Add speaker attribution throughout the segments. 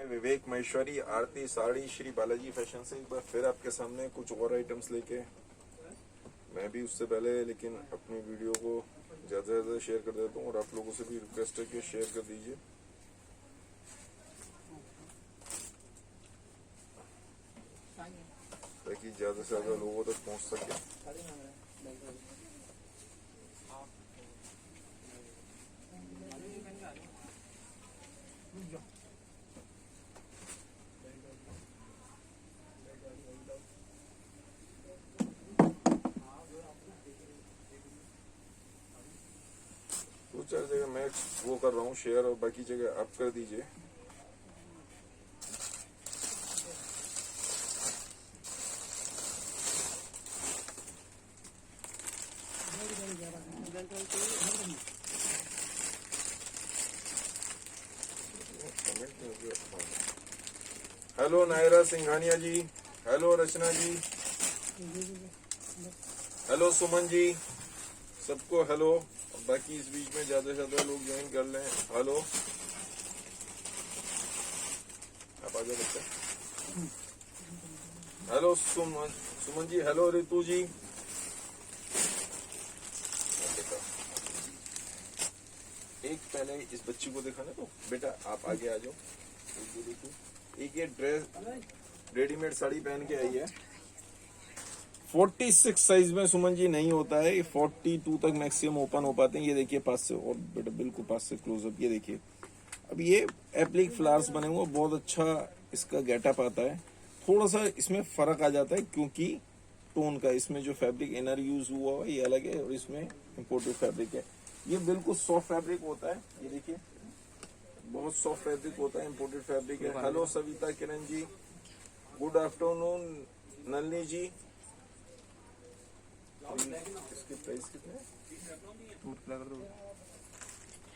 Speaker 1: विवेक महेश्वरी, आरती sari, Shri Balaji fashion से एक बार फिर आपके सामने कुछ और आइटम्स लेके। मैं भी उससे पहले लेकिन अपनी वीडियो को ज़्यादा से ज़्यादा शेयर कर देता हूँ और आप लोगों से भी रिक्वेस्ट है कि शेयर कर दीजिए। ताकि ज़्यादा से ज़्यादा लोगों तक पहुँच सके। दो चार जगह मैं वो कर रहा हूँ शेयर और बाकी जगह आप कर दीजिए। हेलो नायरा सिंघानिया जी, हेलो रचना जी, हेलो सुमन जी, सबको हेलो। बाकी इस बीच में ज्यादा से ज्यादा लोग ज्वाइन कर लें। हेलो, आप आ जाओ बच्चा। हेलो सुमन जी, हेलो रितु जी। एक पहले इस बच्ची को दिखाना तो बेटा आप आगे आ जाओ। ये देखो, एक ये ड्रेस रेडीमेड साड़ी पहन के आई है। 46 साइज में सुमन जी नहीं होता है, 42 तक मैक्सिमम ओपन हो पाते हैं। ये देखिए पास से, और बेटा बिल्कुल पास से क्लोजअप। ये देखिए, अब ये एप्लिक फ्लावर्स बने हुए, बहुत अच्छा इसका गेटअप आता है। थोड़ा सा इसमें फर्क आ जाता है क्योंकि टोन का, इसमें जो फैब्रिक इनर यूज हुआ है ये अलग है और इसमें इम्पोर्टेड फैब्रिक है। ये बिल्कुल सॉफ्ट फैब्रिक होता है। ये देखिए बहुत सॉफ्ट फैब्रिक होता है, इम्पोर्टेड फैब्रिक है। Hello Savita Kiran ji, good afternoon Nalini जी। इसके प्राइस कितने हैं?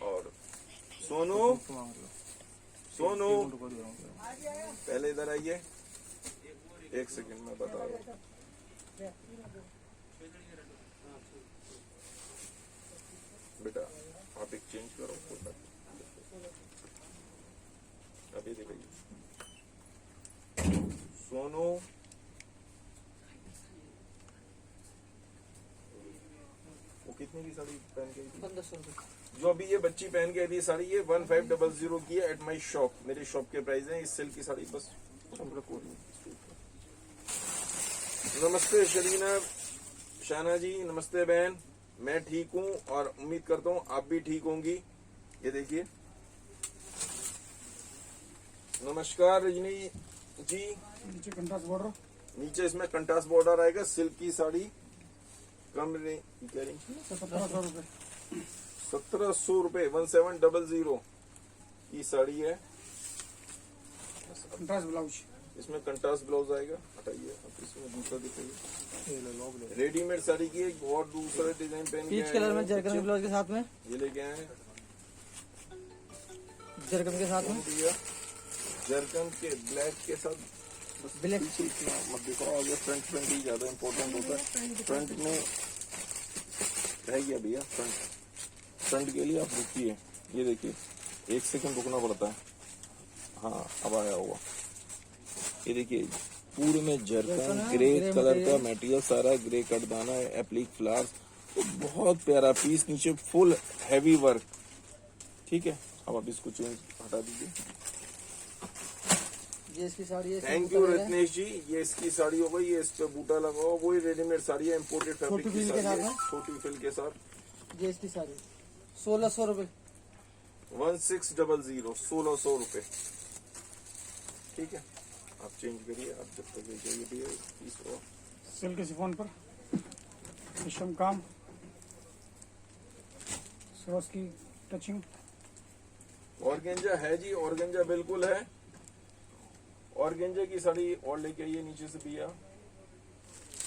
Speaker 1: और सोनू पहले इधर आइए, एक सेकंड में बता रहा हूँ। बेटा आप एक चेंज करो फोटो। अभी दिखाइए सोनू। वो कितने की साड़ी पहन के आई थी? 1500 रुपए। जो अभी ये बच्ची पहन के आई थी साड़ी, ये 1500 की है एट माई शॉप। मेरी शॉप के प्राइस है इस सिल्क की साड़ी। बस नमस्ते शरीना शाना जी, नमस्ते बहन। मैं ठीक हूँ और उम्मीद करता हूँ आप भी ठीक होंगी। ये देखिए, नमस्कार रजनी जी।
Speaker 2: नीचे कंट्रास्ट बॉर्डर,
Speaker 1: नीचे इसमें कंट्रास्ट बॉर्डर आएगा। सिल्क की साड़ी, कम रेंज
Speaker 2: 1700 रुपए।
Speaker 1: 1700 रुपए, 1700 की साड़ी है।
Speaker 2: कंट्रास्ट ब्लाउज,
Speaker 1: इसमें कंट्रास्ट ब्लाउज आएगा। हटाइए, अब इसमें दूसरा दिखाइए। रेडीमेड साड़ी की एक और दूसरा डिजाइन पहन के
Speaker 3: पीच कलर में जरकन ब्लाउज के साथ में
Speaker 1: ये लेके आए हैं।
Speaker 3: जरकन के साथ में
Speaker 1: भैया जरकन के ब्लैक के साथ
Speaker 3: ब्लैक
Speaker 1: मत दिखाओ, आगे फ्रंट ही ज्यादा इम्पोर्टेंट होता है। फ्रंट में रह गया भैया, फ्रंट के लिए आप रुकिए। ये देखिए, एक सेकंड रुकना पड़ता है। हाँ अब आया होगा। ये देखिए पूरे में जरकन ग्रे कलर का मटेरियल, सारा ग्रे कटदाना है, एप्लिक फ्लावर्स, तो बहुत प्यारा पीस। नीचे फुल हैवी वर्क। ठीक है, अब आप इसको चेंज हटा दीजिए।
Speaker 3: ये इसकी साड़ी है।
Speaker 1: थैंक यू रत्नेश जी। ये इसकी साड़ी हो गई, ये इस पे बूटा लगा हुआ, वही रेडीमेड साड़ी है, इम्पोर्टेड फैब्रिक की साड़ी है, छोटी फिल के साथ।
Speaker 3: ये इसकी साड़ी 1600 रुपए।
Speaker 1: 1600, 1600 रुपए। ठीक है, आप चेंज करिए। आप जब तक चाहिए भी पीस हो।
Speaker 2: सिल्क शिफॉन पर रेशम काम, सरोस की टचिंग।
Speaker 1: ऑर्गेंजा है जी, ऑर्गेंजा बिल्कुल है। ऑर्गेंजा की साड़ी और लेके आइए नीचे से भैया।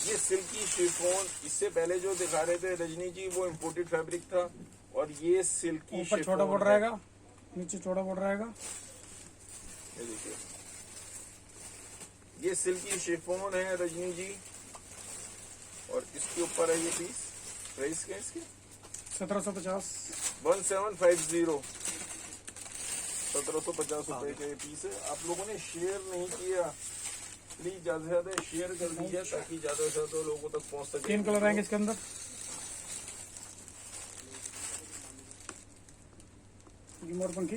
Speaker 1: ये सिल्की शिफॉन, इससे पहले जो दिखा रहे थे रजनी जी वो इम्पोर्टेड फैब्रिक था, और ये सिल्की
Speaker 2: ऊपर छोटा बॉर्डर रहेगा, नीचे चौड़ा बॉर्डर रहेगा।
Speaker 1: ये देखिए, ये सिल्की शिफॉन है रजनी जी, और इसके ऊपर है ये पीस। प्राइस क्या है इसके?
Speaker 2: 1750।
Speaker 1: 1750। 1750 के पीस है। आप लोगों ने शेयर नहीं किया, प्लीज ज्यादा से ज्यादा शेयर कर दीजिए ताकि ज्यादा से ज्यादा लोगों तक पहुंच सके।
Speaker 2: 3 कलर आएंगे इसके अंदर। ये मोर पंखी,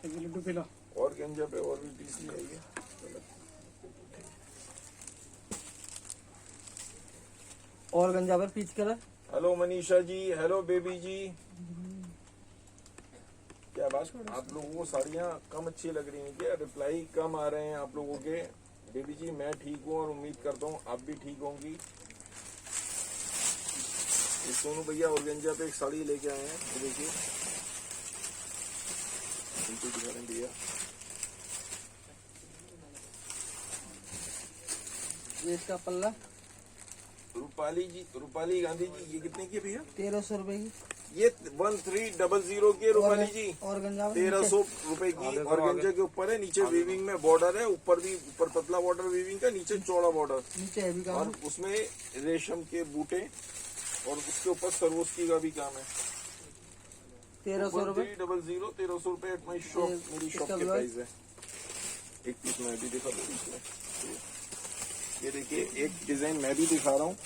Speaker 2: ये लड्डू पीला।
Speaker 1: और गंजा पे और भी पीस ले आइए।
Speaker 3: और गंजा पर peach colour.
Speaker 1: Hello Manisha ji, hello baby जी। क्या बात, आप लोगों को साड़ियाँ कम अच्छी लग रही हैं क्या? रिप्लाई कम आ रहे हैं आप लोगों के। बेबी जी मैं ठीक हूँ और उम्मीद करता हूँ आप भी ठीक होंगी। ये सोनू भैया ऑर्गेंजा पे एक साड़ी लेके आए हैं, ये देखिए, इनको दिखा रहे हैं भैया।
Speaker 3: ये इसका पल्ला
Speaker 1: रूपाली जी, रूपाली गांधी जी, ये कितने की है भैया?
Speaker 3: 1300 रुपए की।
Speaker 1: ये 1300 की रूपाली जी,
Speaker 3: और गंजा
Speaker 1: 1300 रुपए की। ऑर्गेंजा के ऊपर है, नीचे वीविंग में बॉर्डर है, ऊपर भी, ऊपर पतला बॉर्डर वीविंग का, नीचे चौड़ा बॉर्डर,
Speaker 3: नीचे हैवी काम
Speaker 1: और उसमें रेशम के बूटे, और उसके ऊपर सरोस्की का भी काम है।
Speaker 3: 1300 रुपए।
Speaker 1: 1300, 1300 रुपए एट माई शॉप, मेरी शॉप
Speaker 3: इसका
Speaker 1: के
Speaker 3: ब्लाउज?
Speaker 1: प्राइस है। एक पीस मैं भी दिखा दूँ इसमें, ये देखिए एक डिजाइन मैं भी दिखा रहा हूँ।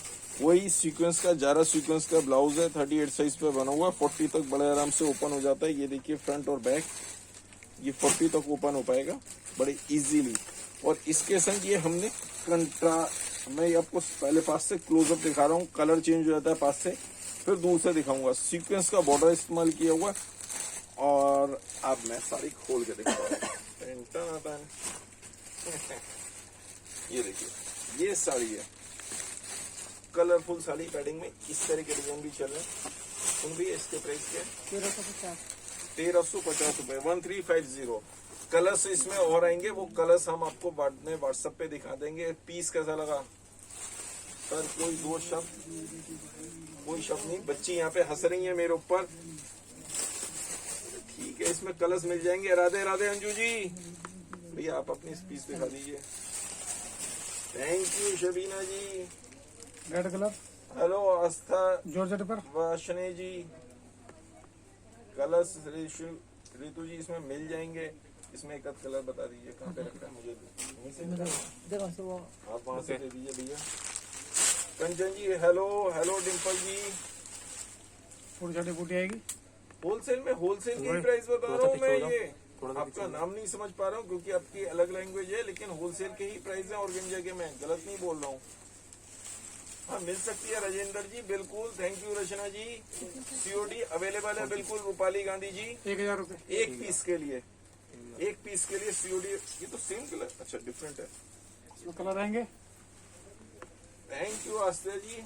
Speaker 1: वही सीक्वेंस का, जारा सीक्वेंस का ब्लाउज है, 38 साइज पे बना हुआ, 40 तक बड़े आराम से ओपन हो जाता है। ये देखिए फ्रंट और बैक, ये 40 तक ओपन हो पाएगा बड़े इजीली। और इसके संग ये हमने मैं आपको पहले पास से क्लोजअप दिखा रहा हूँ, कलर चेंज हो जाता है पास से, फिर दूर से दिखाऊंगा। सीक्वेंस का बॉर्डर इस्तेमाल किया हुआ, और अब मैं साड़ी खोल के दिखा रहा हूँ। ये देखिए, ये साड़ी है कलरफुल साड़ी, पैडिंग में इस तरह के डिजाइन भी चल रहे हैं। उन भी इसके प्राइस क्या है? 1350 रुपए, 1350। कलर्स इसमें और आएंगे, वो कलर्स हम आपको बाद में व्हाट्सएप पे दिखा देंगे। पीस कैसा लगा सर? कोई दो शब्द, कोई शब्द नहीं। बच्ची यहाँ पे हंस रही है मेरे ऊपर। ठीक है, इसमें कलर्स मिल जाएंगे। राधे राधे अंजू जी, भैया आप अपनी पीस दिखा दीजिए। Thank you Shabina ji.
Speaker 2: Red colour,
Speaker 1: hello Astha
Speaker 2: georgette पर।
Speaker 1: वाशने जी, कलर्स रितु जी इसमें मिल जाएंगे। इसमें एक आध कलर बता दीजिए कहाँ पे रखा है, मुझे वहीं से मिला है।
Speaker 3: देखो से वो
Speaker 1: आप वहाँ से दे दीजिए भैया। कंचन जी हेलो, हेलो डिम्पल जी।
Speaker 2: छोटी छोटी बूटी आएगी।
Speaker 1: होलसेल में, होलसेल की प्राइस बता रहा हूँ मैं। ये आपका नाम नहीं समझ पा रहा हूँ क्योंकि आपकी अलग लैंग्वेज है, लेकिन होलसेल के ही प्राइस है ऑर्गेंजा के। मैं गलत नहीं बोल रहा हूँ। हाँ मिल सकती है राजेंद्र जी, बिल्कुल। Thank you Rachna ji. COD available है बिल्कुल। रूपाली गांधी जी
Speaker 2: 1000 रुपए
Speaker 1: एक पीस के लिए, एक पीस के लिए सीओडी। ये तो सेम कलर, अच्छा डिफरेंट है।
Speaker 2: इसमें कलर आएंगे।
Speaker 1: Thank you Astha ji.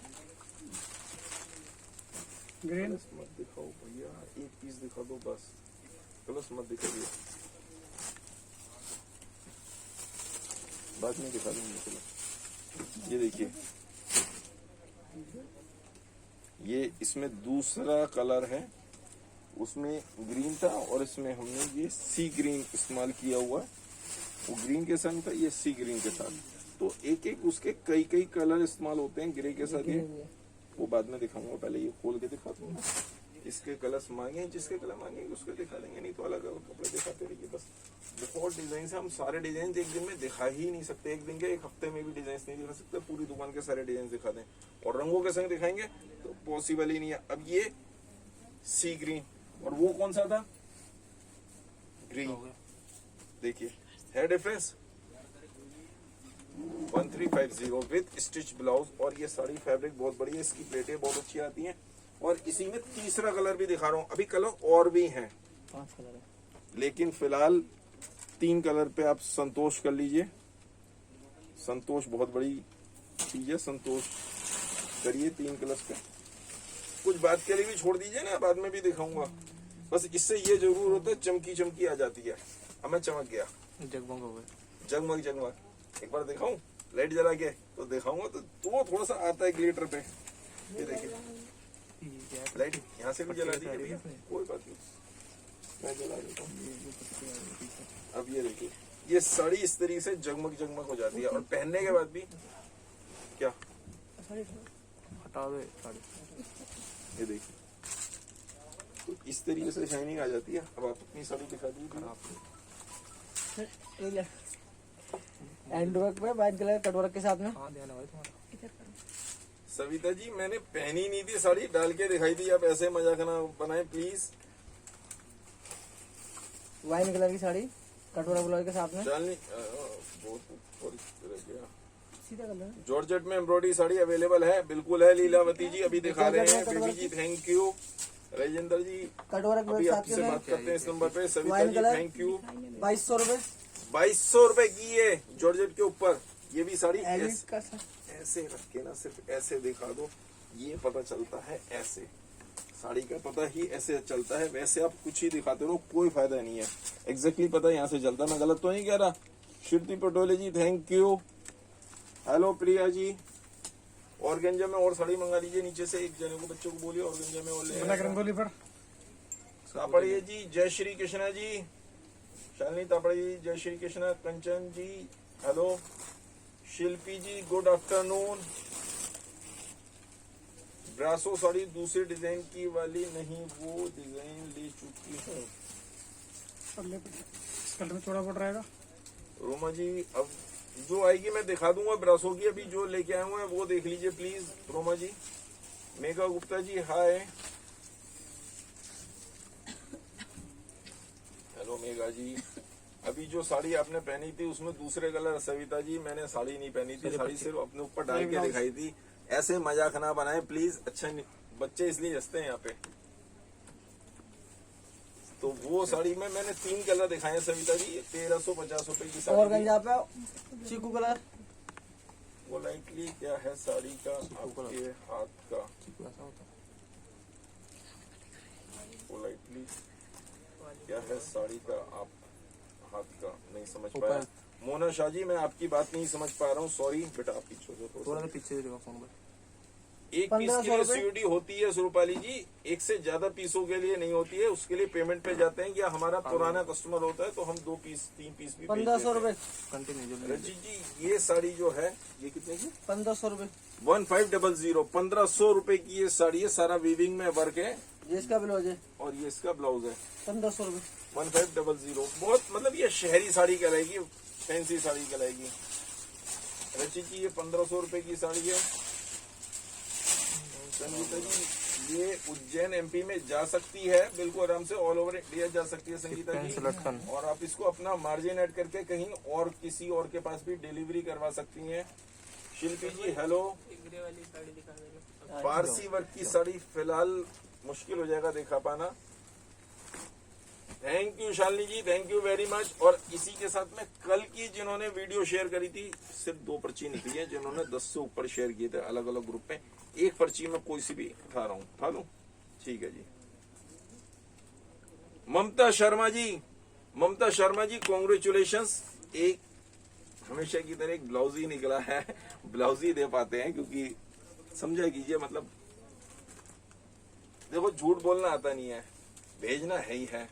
Speaker 2: Green,
Speaker 1: colours मत दिखाओ भैया, एक पीस दिखा दो बस, कलर्स मत दिखाइए, बाद में दिखा दूंगी कलर। ये देखिए, ये इसमें दूसरा कलर है, उसमें ग्रीन था और इसमें हमने ये सी ग्रीन इस्तेमाल किया हुआ है। वो ग्रीन के संग था, ये सी ग्रीन के साथ। तो एक एक उसके कई कई कलर इस्तेमाल होते हैं ग्रे के साथ। ये वो बाद में दिखाऊंगा, पहले ये खोल के दिखा दूंगा। इसके कलर्स मांगे, जिसके कलर मांगेंगे उसके दिखा देंगे, नहीं तो अलग अलग कपड़े दिखाते रहिए बस। डिफॉल्ट डिजाइन से हम सारे डिजाइन एक दिन में दिखा ही नहीं सकते। एक दिन के, एक हफ्ते में भी डिजाइन नहीं दिखा सकते। पूरी दुकान के सारे डिजाइन दिखा दें और रंगों के संग दिखाएंगे तो पॉसिबल ही नहीं है। अब ये सी ग्रीन, और वो कौन सा था? ग्रीन। देखिए है डिफरेंस। 1350 with stitch blouse. और ये साड़ी फैब्रिक बहुत बढ़िया, इसकी प्लेटें बहुत अच्छी आती हैं। और इसी में तीसरा कलर भी दिखा रहा हूँ। अभी कलर और भी हैं,
Speaker 3: 5 कलर है,
Speaker 1: लेकिन फिलहाल 3 कलर पे आप संतोष कर लीजिए। संतोष बहुत बड़ी चीज है, संतोष करिए 3 कलर्स पे। कुछ बात के लिए भी छोड़ दीजिए ना, बाद में भी दिखाऊंगा। बस इससे ये जरूर होता है, चमकी चमकी आ जाती है। अब मैं चमक गया,
Speaker 3: जगमग हो गए।
Speaker 1: जगमग जगमग। एक बार दिखाऊं लाइट जला के, तो दिखाऊंगा तो थोड़ा सा आता है ग्लिटर पे। ये देखिए लाइट यहाँ से भी जला दीजिए भैया, कोई बात नहीं, मैं जला देता हूँ। अब ये देखिए, ये साड़ी इस तरीके से जगमग जगमग हो जाती है। और पहनने के बाद भी क्या
Speaker 3: हटा दो साड़ी।
Speaker 1: ये देखिए, तो इस तरीके से शाइनिंग आ जाती है। अब आप अपनी साड़ी दिखा दीजिए।
Speaker 3: हैंडवर्क पे व्हाइट कलर कटवर्क के साथ में।
Speaker 4: हाँ ध्यान है भाई तुम्हारा।
Speaker 1: सविता जी मैंने पहनी नहीं थी साड़ी, डाल के दिखाई दी, आप ऐसे मजाक ना बनाए प्लीज।
Speaker 3: वाइन कलर की साड़ी कटवर्क कलर के साथ में।
Speaker 1: चालनी
Speaker 3: सीधा कलर।
Speaker 1: जॉर्जेट में एम्ब्रॉयडरी साड़ी अवेलेबल है, बिल्कुल है लीलावती जी, अभी दिखा रहे हैं। Baby ji thank you. Rajendra ji
Speaker 3: cutwork
Speaker 1: अभी
Speaker 3: के साथ
Speaker 1: आपसे बात करते हैं इस नंबर पे। Savita
Speaker 3: wine
Speaker 1: ji
Speaker 3: colour.
Speaker 1: Thank you.
Speaker 3: 2200 रुपए।
Speaker 1: 2200 रुपए की है जॉर्जेट के ऊपर। ये भी साड़ी
Speaker 3: एलिट का
Speaker 1: ऐसे रख के ना, सिर्फ ऐसे दिखा दो, ये पता चलता है ऐसे। साड़ी का पता ही ऐसे चलता है, वैसे आप कुछ ही दिखाते रहो, कोई फायदा नहीं है। एग्जैक्टली पता यहाँ से चलता है। मैं गलत तो नहीं कह रहा। Shruti Patole ji thank you. Hello Priya ji. Organza में और साड़ी मंगा लीजिए नीचे से, एक जने को बच्चों को बोलिए ऑर्गेंजा में और ले
Speaker 2: ब्लैक रंगोली पर
Speaker 1: तापड़िए जी, जय श्री कृष्णा जी, शालिनी तापड़े जी, जय श्री कृष्णा। कंचन जी हेलो। शिल्पी जी गुड आफ्टरनून। ब्रासो साड़ी दूसरे डिजाइन की वाली नहीं, वो डिजाइन ले चुकी है।
Speaker 2: पल्ले पे इस कलर में चौड़ा पड़ रहेगा।
Speaker 1: रोमा जी अब जो आएगी मैं दिखा दूंगा ब्रासो की। अभी जो लेके आए हुए हैं वो देख लीजिए please Roma ji. Megha Gupta ji hi. Hello Megha ji. अभी जो साड़ी आपने पहनी थी उसमें दूसरे कलर। सविता जी मैंने साड़ी नहीं पहनी थी, साड़ी सिर्फ अपने ऊपर डाल के दिखाई थी। ऐसे मजाक ना बनाए प्लीज। अच्छा बच्चे इसलिए हंसते हैं यहाँ पे। तो वो साड़ी में मैंने 3 कलर दिखाए हैं सविता जी। 1350 रुपए की
Speaker 3: और
Speaker 1: साड़ी।
Speaker 3: गंजा पे चीकू कलर।
Speaker 1: वो लाइटली क्या है साड़ी का आपके हाथ का?
Speaker 4: चीकू ऐसा होता है।
Speaker 1: वो लाइटली क्या है साड़ी का आप हाथ का? नहीं समझ पाया। मोना शाह जी मैं आपकी बात नहीं समझ पा रहा हूँ, सॉरी बेटा। आप पीछे हो जाओ
Speaker 4: थोड़ा
Speaker 1: थोड़ा
Speaker 4: सा पीछे देखो फोन पर।
Speaker 1: एक पीस के लिए
Speaker 3: 1500
Speaker 1: सीयूडी होती है सुरूपाली जी, एक से ज्यादा पीसों के लिए नहीं होती है। उसके लिए पेमेंट पे जाते हैं, या हमारा पुराना कस्टमर होता है तो हम 2 पीस 3 पीस भी भेज
Speaker 3: 1500
Speaker 1: देते
Speaker 3: रुपए।
Speaker 1: हैं।
Speaker 4: कंटिन्यू जो
Speaker 1: रजी जी ये साड़ी जो है ये कितने की?
Speaker 3: 1500 रुपए।
Speaker 1: 1500। 1500 रुपए की ये साड़ी है। सारा वीविंग में वर्क है
Speaker 3: ये इसका ब्लाउज है।
Speaker 1: और ये इसका ब्लाउज है।
Speaker 3: 1500 रुपए।
Speaker 1: 1500। बहुत मतलब ये शहरी साड़ी कहलाएगी, फैंसी साड़ी कहलाएगी। रची जी ये 1500 रुपए की साड़ी है। संगीता जी ये उज्जैन एमपी में जा सकती है, बिल्कुल आराम से ऑल ओवर इंडिया जा सकती है संगीता जी।
Speaker 4: लटकन।
Speaker 1: और आप इसको अपना मार्जिन ऐड करके कहीं और किसी और के पास भी डिलीवरी करवा सकती हैं। शिल्पी जी हेलो। पारसी वर्क की साड़ी फिलहाल मुश्किल हो जाएगा दिखा पाना। Thank you Shalini ji, thank you very much. और इसी के साथ में कल की जिन्होंने वीडियो शेयर करी थी, सिर्फ 2 पर्ची निकली है। जिन्होंने 10 से ऊपर शेयर किए थे अलग अलग ग्रुप में, एक पर्ची में कोई सी भी उठा रहा हूँ, उठा लूं? ठीक है जी। ममता शर्मा जी, ममता शर्मा जी कॉन्ग्रेचुलेशंस। एक हमेशा की तरह एक ब्लाउज ही निकला है। ब्लाउज ही दे पाते हैं क्योंकि समझा कीजिए, मतलब देखो झूठ बोलना आता नहीं है, भेजना है ही है,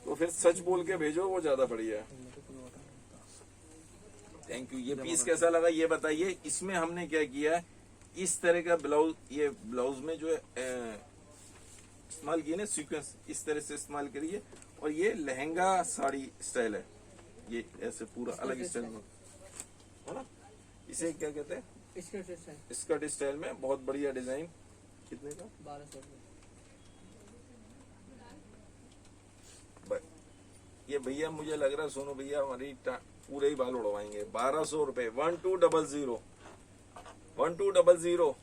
Speaker 1: तो फिर सच बोल के भेजो, वो ज्यादा बढ़िया है। Thank you. ये पीस कैसा लगा ये बताइए। इसमें हमने क्या किया है, इस तरह का ब्लाउज, ये ब्लाउज में जो है इस्तेमाल किए ना सीक्वेंस, इस तरह से इस्तेमाल करिए। और ये लहंगा साड़ी स्टाइल है, ये ऐसे पूरा अलग स्टाइल में है ना। इसे क्या कहते हैं? स्कर्ट स्टाइल में बहुत बढ़िया डिजाइन। कितने का?
Speaker 3: 1200 रुपए।
Speaker 1: ये भैया मुझे लग रहा है सोनू भैया हमारी पूरे ही बाल उड़वाएंगे। 1200 रुपए। 1200 1200।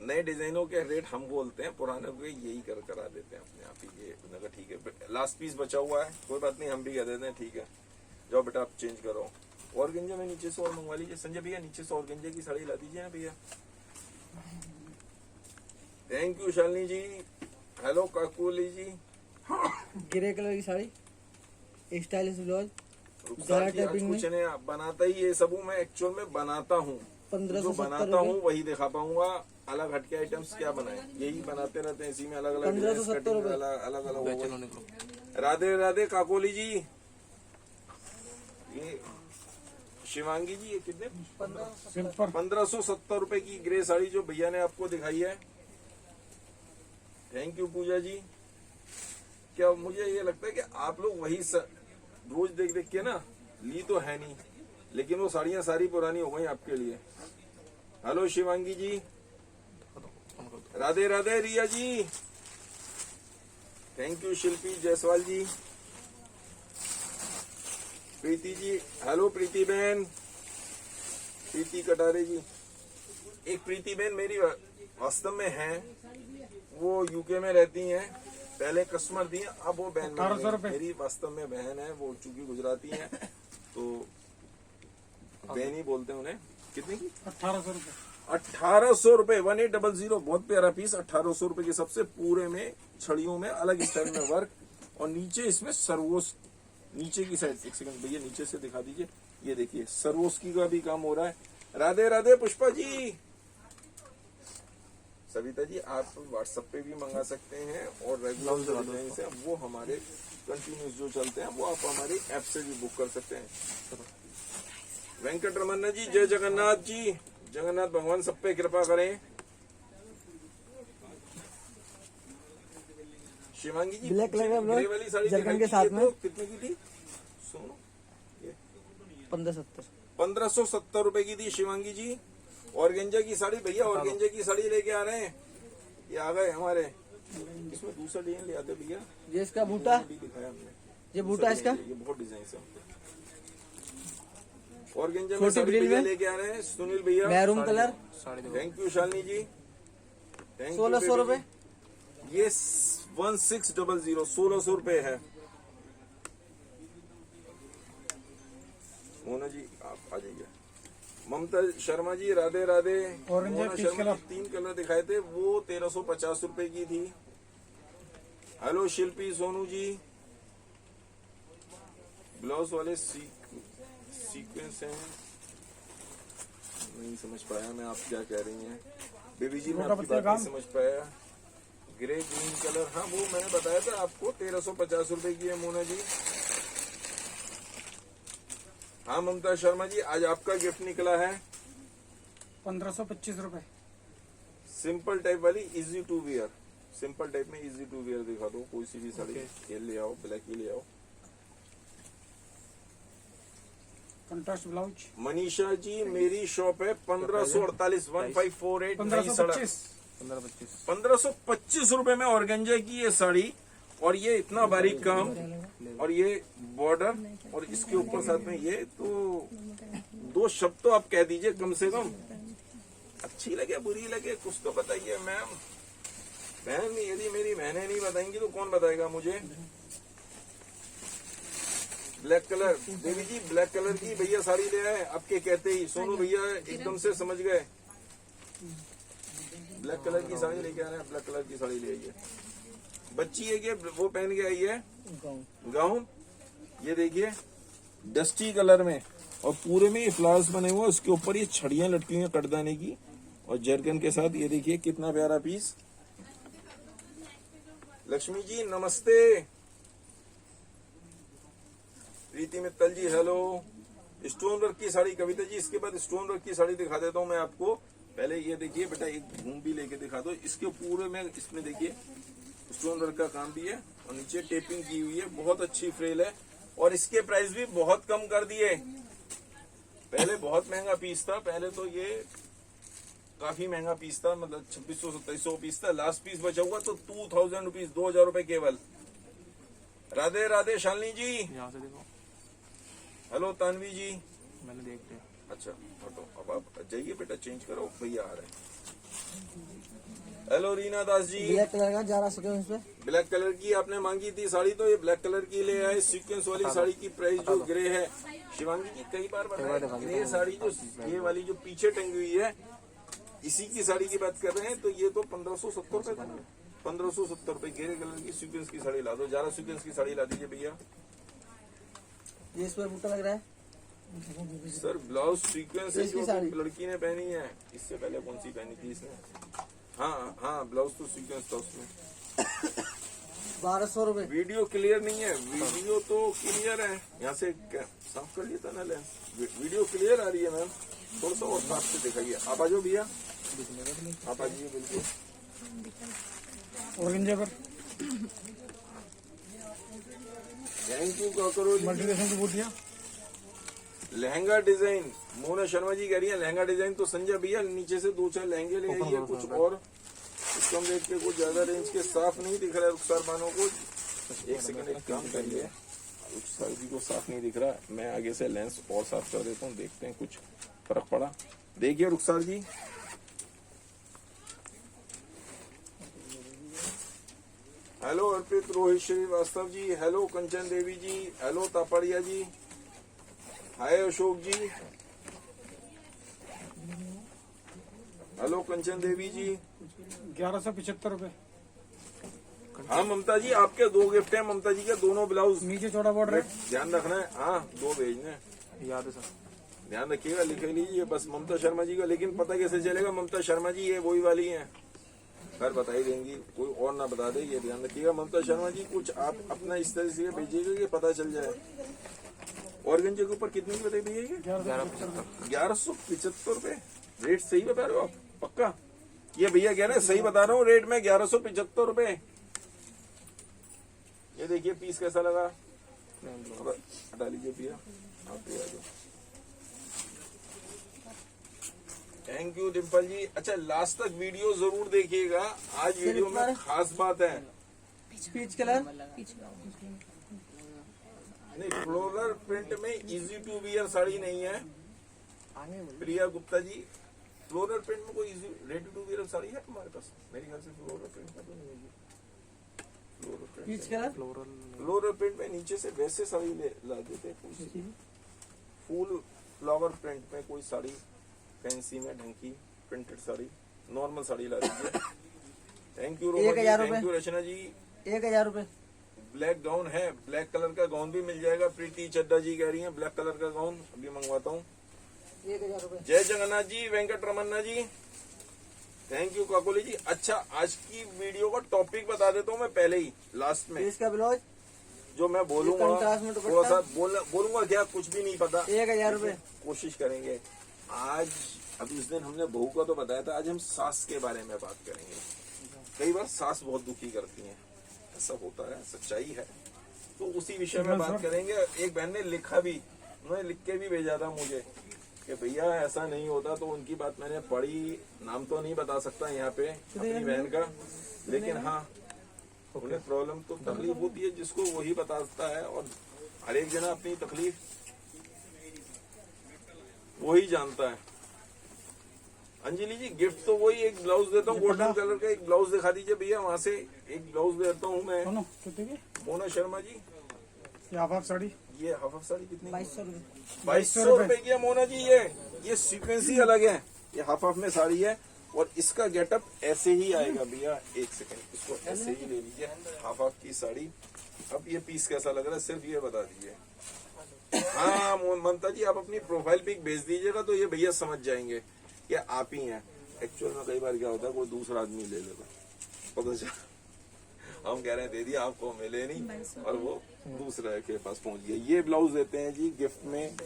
Speaker 1: नए डिजाइनों के रेट हम बोलते हैं, पुराने को यही करा देते हैं अपने आप ही। ये लगा ठीक है, लास्ट पीस बचा हुआ है, कोई बात नहीं, हम भी कह देते हैं ठीक है जाओ बेटा आप चेंज करो। और गंजे में नीचे से और मंगवा लीजिए संजय भैया, नीचे से और गंजे की साड़ी ला दीजिए ना भैया। Thank you Shalini ji. Hello Kakuli ji.
Speaker 3: Grey colour की साड़ी स्टाइलिश ब्लाउज।
Speaker 1: रुखसार जी, आज कुछ नहीं बनाता ही ये सब हूँ मैं, एक्चुअल में बनाता हूँ।
Speaker 3: 1570
Speaker 1: जो बनाता हूँ वही दिखा पाऊंगा। अलग हटके आइटम्स क्या बनाए, यही बनाते रहते हैं, इसी में अलग अलग
Speaker 3: 1570 रुपए।
Speaker 1: अलग अलग
Speaker 4: चलो निकलो।
Speaker 1: राधे राधे काकोली जी। ये शिवांगी जी ये कितने?
Speaker 2: सिंपल
Speaker 1: 1570 रुपए की ग्रे साड़ी जो भैया ने आपको दिखाई है। थैंक यू पूजा जी। क्या मुझे ये लगता है कि आप लोग वही रोज देख देख के ना ली तो है नहीं, लेकिन वो साड़ियां सारी पुरानी हो गई आपके लिए। Hello Shivangi ji, Radhe Radhe Riya ji, thank you Shilpi Jaiswal ji, Preeti ji, hello Preeti बहन, प्रीति कटारे जी। एक प्रीति बहन मेरी वास्तव में है, वो यूके में रहती हैं, पहले कस्टमर थी, अब वो बहन
Speaker 2: 1800 रुपए।
Speaker 1: मेरी वास्तव में बहन है, वो चूंकि गुजराती हैं तो बहन ही बोलते हैं उन्हें। कितने की?
Speaker 2: 1800 रुपए।
Speaker 1: 1800 रुपए, 1800, बहुत प्यारा पीस। 1800 रुपए के सबसे पूरे में छड़ियों में अलग स्टाइल में वर्क, और नीचे इसमें सर्वोस, नीचे की साइड, एक सेकंड भैया नीचे से दिखा दीजिए, ये देखिए सर्वोस्की का भी काम हो रहा है। राधे राधे पुष्पा जी। सविता जी आप व्हाट्सएप पे भी मंगा सकते हैं, और रेगुलर जो डिजाइन है वो हमारे कंटिन्यूस जो चलते हैं वो आप हमारी ऐप से भी बुक कर सकते हैं। वेंकट रमन्ना जी, जय जगन्नाथ जी, जगन्नाथ भगवान सब पे कृपा करें। शिवांगी जी
Speaker 3: ब्लैक कलर का
Speaker 1: ग्रे वाली साड़ी
Speaker 3: जरकन
Speaker 1: दिखाई
Speaker 3: के
Speaker 1: थी,
Speaker 3: साथ
Speaker 1: ये
Speaker 3: में
Speaker 1: तो कितने की थी? सुनो,
Speaker 3: 1570।
Speaker 1: 1570 रुपए की थी शिवांगी जी। ऑर्गेंजा की साड़ी भैया, ऑर्गेंजा की साड़ी लेके आ रहे हैं, ये आ गए हमारे। इसमें दूसरा डिजाइन ले आते भैया,
Speaker 3: ये इसका बूटा,
Speaker 1: भी दिखाया हमने।
Speaker 3: ये बूटा इसका
Speaker 1: ये बहुत डिजाइन है। ऑर्गेंजा में
Speaker 3: छोटी
Speaker 1: साड़ी
Speaker 3: ब्रिल
Speaker 1: भैया
Speaker 3: में
Speaker 1: लेके आ रहे हैं, सुनील भैया।
Speaker 3: मैरून कलर,
Speaker 4: साड़ी देखो।
Speaker 1: Thank you Shalini ji, thank you
Speaker 3: 1600 रुपए।
Speaker 1: ये 1600, 1600 रुपए है। मोना जी आप आ जाइए। ममता शर्मा जी राधे राधे।
Speaker 2: ऑरेंज है,
Speaker 1: मोना
Speaker 2: पीच
Speaker 1: शर्मा
Speaker 2: कलर।
Speaker 1: जी 3 कलर दिखाए थे, वो 1350 रुपए की थी। हेलो शिल्पी सोनू जी, ब्लाउज वाले सीक्वेंस हैं, नहीं समझ पाया मैं आप क्या कह रही हैं। बेबी जी मैं आपकी बात नहीं समझ पाया। ग्रे ग्रीन कलर, हाँ वो मैंने बताया था आपको 1350 रुपए की है मोना जी। हाँ ममता शर्मा जी, आज आपका गिफ्ट निकला है
Speaker 2: 1525 रुपए।
Speaker 1: सिंपल टाइप वाली easy to wear, simple type में इजी टू वियर दिखा दो, कोई सी भी साड़ी ये ले आओ, ब्लैक ही ले आओ।
Speaker 2: कंट्रास्ट ब्लाउज
Speaker 1: मनीषा जी मेरी शॉप है 1548 1548
Speaker 2: 1525।
Speaker 1: 1525 रुपए में ऑर्गेंजा की ये साड़ी, और ये इतना बारीक काम, और ये बॉर्डर, और इसके ऊपर साथ में ये, तो 2 शब्द तो आप कह दीजिए कम से कम, अच्छी लगे बुरी लगे कुछ तो बताइए मैम। बहन यदि मेरी बहनें नहीं बताएंगी तो कौन बताएगा मुझे। ब्लैक कलर, देवी जी ब्लैक कलर की भैया साड़ी ले आए आपके कहते ही, सोनू भैया एकदम से समझ गए। ब्लैक कलर की साड़ी लेके आ रहे हैं, ब्लैक कलर की साड़ी ले आइए। बच्ची है कि वो पहन के आई है गाउन, ये देखिए डस्टी कलर में, और पूरे में ये फ्लावर्स बने हुए, उसके ऊपर ये छड़ियां लटकी हुई हैं कटदाने की, और जरकन के साथ। ये देखिए कितना प्यारा पीस। लक्ष्मी जी नमस्ते। प्रीति मित्तल जी हेलो। स्टोन वर्क की साड़ी कविता जी, इसके बाद स्टोन वर्क की साड़ी दिखा देता हूँ मैं आपको। पहले ये देखिए बेटा, एक घूम भी लेके दिखा दो। इसके पूरे में इसमें देखिए स्टोन वर्क का काम भी है, और नीचे टेपिंग की हुई है, बहुत अच्छी फ्रेल है, और इसके प्राइस भी बहुत कम कर दिए। पहले बहुत महंगा पीस था, पहले तो ये काफी महंगा पीस था, मतलब 2600-2700 पीस था। लास्ट पीस बचा हुआ तो 2000 रुपीज, 2000 रुपए केवल। राधे राधे शालिनी जी।
Speaker 4: यहाँ से देखो,
Speaker 1: हेलो तानवी जी।
Speaker 4: मैंने देख लिया।
Speaker 1: अच्छा हटो, अब आप जाइए बेटा, चेंज करो, भैया आ रहे हैं। Hello Reena Das ji.
Speaker 3: Black colour का जा रहा सीक्वेंस पे,
Speaker 1: ब्लैक कलर की आपने मांगी थी साड़ी, तो ये ब्लैक कलर की ले आए। सीक्वेंस वाली साड़ी की प्राइस जो ग्रे है, शिवांगी जी कई बार बताया, ग्रे साड़ी जो ये वाली जो पीछे टंगी हुई है, इसी की साड़ी की बात कर रहे हैं। तो ये तो 1570 रुपए था, 1570 रुपए। ग्रे कलर की सीक्वेंस की साड़ी ला दो, 11 सीक्वेंस की साड़ी ला दीजिए भैया।
Speaker 3: ये इस पर बूटा लग रहा है।
Speaker 1: सर ब्लाउज सीक्वेंस है
Speaker 3: इसकी
Speaker 1: जो
Speaker 3: साड़ी।
Speaker 1: लड़की ने पहनी है, इससे पहले कौन सी पहनी थी इसने? हाँ हाँ ब्लाउज तो सीक्वेंस था उसमें।
Speaker 3: 1200 रुपए।
Speaker 1: वीडियो क्लियर नहीं है, वीडियो तो क्लियर है। यहाँ से साफ कर लिया था ना लेंस, वीडियो क्लियर आ रही है मैम, थोड़ा सा और साफ से दिखाइए। आप आ जाओ भैया, आप आ जाइए बिल्कुल।
Speaker 2: ऑर्गेंजा पर
Speaker 1: थैंक यू करो।
Speaker 2: मल्टीनेशनल की बूटियाँ।
Speaker 1: लहंगा डिजाइन मोना शर्मा जी कह रही है लहंगा डिजाइन, तो संजय भैया नीचे से 2-4 लहंगे ले आइए कुछ और कुछ कम रेट के, कुछ ज्यादा रेंज के। साफ नहीं दिख रहा है रुखसार बानों को, एक सेकंड एक काम करिए, रुखसार जी को साफ नहीं दिख रहा, मैं आगे से लेंस और साफ कर देता हूँ, देखते हैं कुछ फर्क पड़ा। देखिए रुखसार जी, हेलो अर्पित रोहित श्रीवास्तव जी, हेलो कंचन देवी जी, हेलो तापड़िया जी, हाय अशोक जी, हेलो कंचन देवी जी।
Speaker 2: 1175 रुपए।
Speaker 1: हाँ ममता जी, आपके 2 गिफ्ट हैं ममता जी के, दोनों ब्लाउज
Speaker 2: नीचे चौड़ा बॉर्डर है।
Speaker 1: ध्यान रखना है। हाँ 2 भेजने हैं।
Speaker 4: याद है सर।
Speaker 1: ध्यान रखिएगा, लिख लीजिए बस ममता शर्मा जी का। लेकिन पता कैसे चलेगा ममता शर्मा जी ये वही वाली हैं, खैर बता ही देंगी, कोई और ना बता दे, ये ध्यान रखिएगा। ममता शर्मा जी कुछ आप अपना इस तरह से भेजिएगा कि पता चल जाए। ऑर्गेंजे के ऊपर कितने की बताई भैया ये? 1175 रुपए। रेट सही बता रहे हो आप पक्का? ये भैया कह रहे हैं सही बता रहा हूँ रेट में, 1175 रुपए। ये देखिए पीस कैसा लगा, अब हटा लीजिए भैया, आप भी आ जाओ। थैंक यू डिम्पल जी। अच्छा लास्ट तक वीडियो जरूर देखिएगा, आज वीडियो में खास बात है।
Speaker 3: Peach colour.
Speaker 1: नहीं फ्लोरल प्रिंट में इजी टू वियर साड़ी नहीं है प्रिया गुप्ता जी। फ्लोरल प्रिंट में कोई easy ready to wear sari है तुम्हारे पास? मेरे ख्याल से फ्लोरल प्रिंट में तो नहीं होगी।
Speaker 3: Peach colour.
Speaker 1: फ्लोरल प्रिंट में नीचे से वैसे साड़ी ला देते हैं, फुल फ्लावर प्रिंट में कोई साड़ी, फैंसी में ढंग की प्रिंटेड साड़ी, नॉर्मल साड़ी ला दीजिए। Thank you Roma ji,
Speaker 3: 1000
Speaker 1: thank you Rachna ji.
Speaker 3: 1000 रुपए।
Speaker 1: ब्लैक गाउन है, ब्लैक कलर का गाउन भी मिल जाएगा। प्रीति चड्डा जी कह रही हैं ब्लैक कलर का गाउन, अभी मंगवाता हूँ।
Speaker 3: 1000 रुपए।
Speaker 1: जय जगन्नाथ जी, वेंकट रमन्ना जी, थैंक यू काकोली जी। अच्छा आज की वीडियो का टॉपिक बता देता हूँ मैं पहले ही लास्ट में,
Speaker 3: इसका ब्लाउज
Speaker 1: जो मैं बोलूंगा
Speaker 3: कंट्रास्ट में दुपट्टा।
Speaker 1: थोड़ा सा बोलूंगा क्या, कुछ भी नहीं पता,
Speaker 3: 1000 रुपए।
Speaker 1: कोशिश करेंगे। आज अभी उस दिन हमने बहू का तो बताया था, आज हम सास के बारे में बात करेंगे। कई बार सास बहुत दुखी करती हैं, ऐसा होता है, सच्चाई है, तो उसी विषय में बात करेंगे। एक बहन ने लिखा भी, उन्होंने लिख के भी भेजा था मुझे कि भैया ऐसा नहीं होता, तो उनकी बात मैंने पढ़ी, नाम तो नहीं बता सकता यहाँ पे अपनी बहन का, लेकिन हाँ उन्हें प्रॉब्लम तो तकलीफ होती है, जिसको वही बताता है, और हर एक जना अपनी तकलीफ वही जानता है। अंजलि जी गिफ्ट तो वही, एक ब्लाउज देता हूँ गोल्डन कलर का, एक ब्लाउज दिखा दीजिए भैया, वहाँ से एक ब्लाउज देता हूँ मैं।
Speaker 2: दोनों कितने की?
Speaker 1: मोना शर्मा जी
Speaker 2: ये हाफ साड़ी।
Speaker 1: ये हाफ साड़ी कितनी?
Speaker 3: 2200 रुपए।
Speaker 1: 2200 रुपए की है मोना जी। ये सीक्वेंस ही अलग है, ये हाफ में साड़ी है, और इसका गेटअप ऐसे ही आएगा भैया। एक सेकंड, इसको ऐसे ही ले लीजिए, हाफ की साड़ी। अब ये पीस कैसा लग रहा है सिर्फ ये बता दीजिए। हाँ ममता जी आप अपनी प्रोफाइल पिक भेज दीजिएगा तो ये भैया समझ जाएंगे कि आप ही हैं। एक्चुअल में कई बार क्या होता है, कोई दूसरा आदमी ले लेता, पता चला हम कह रहे हैं दे दिया, आपको मिले नहीं, और वो दूसरे के पास पहुंच गया। ये ब्लाउज देते हैं जी गिफ्ट में,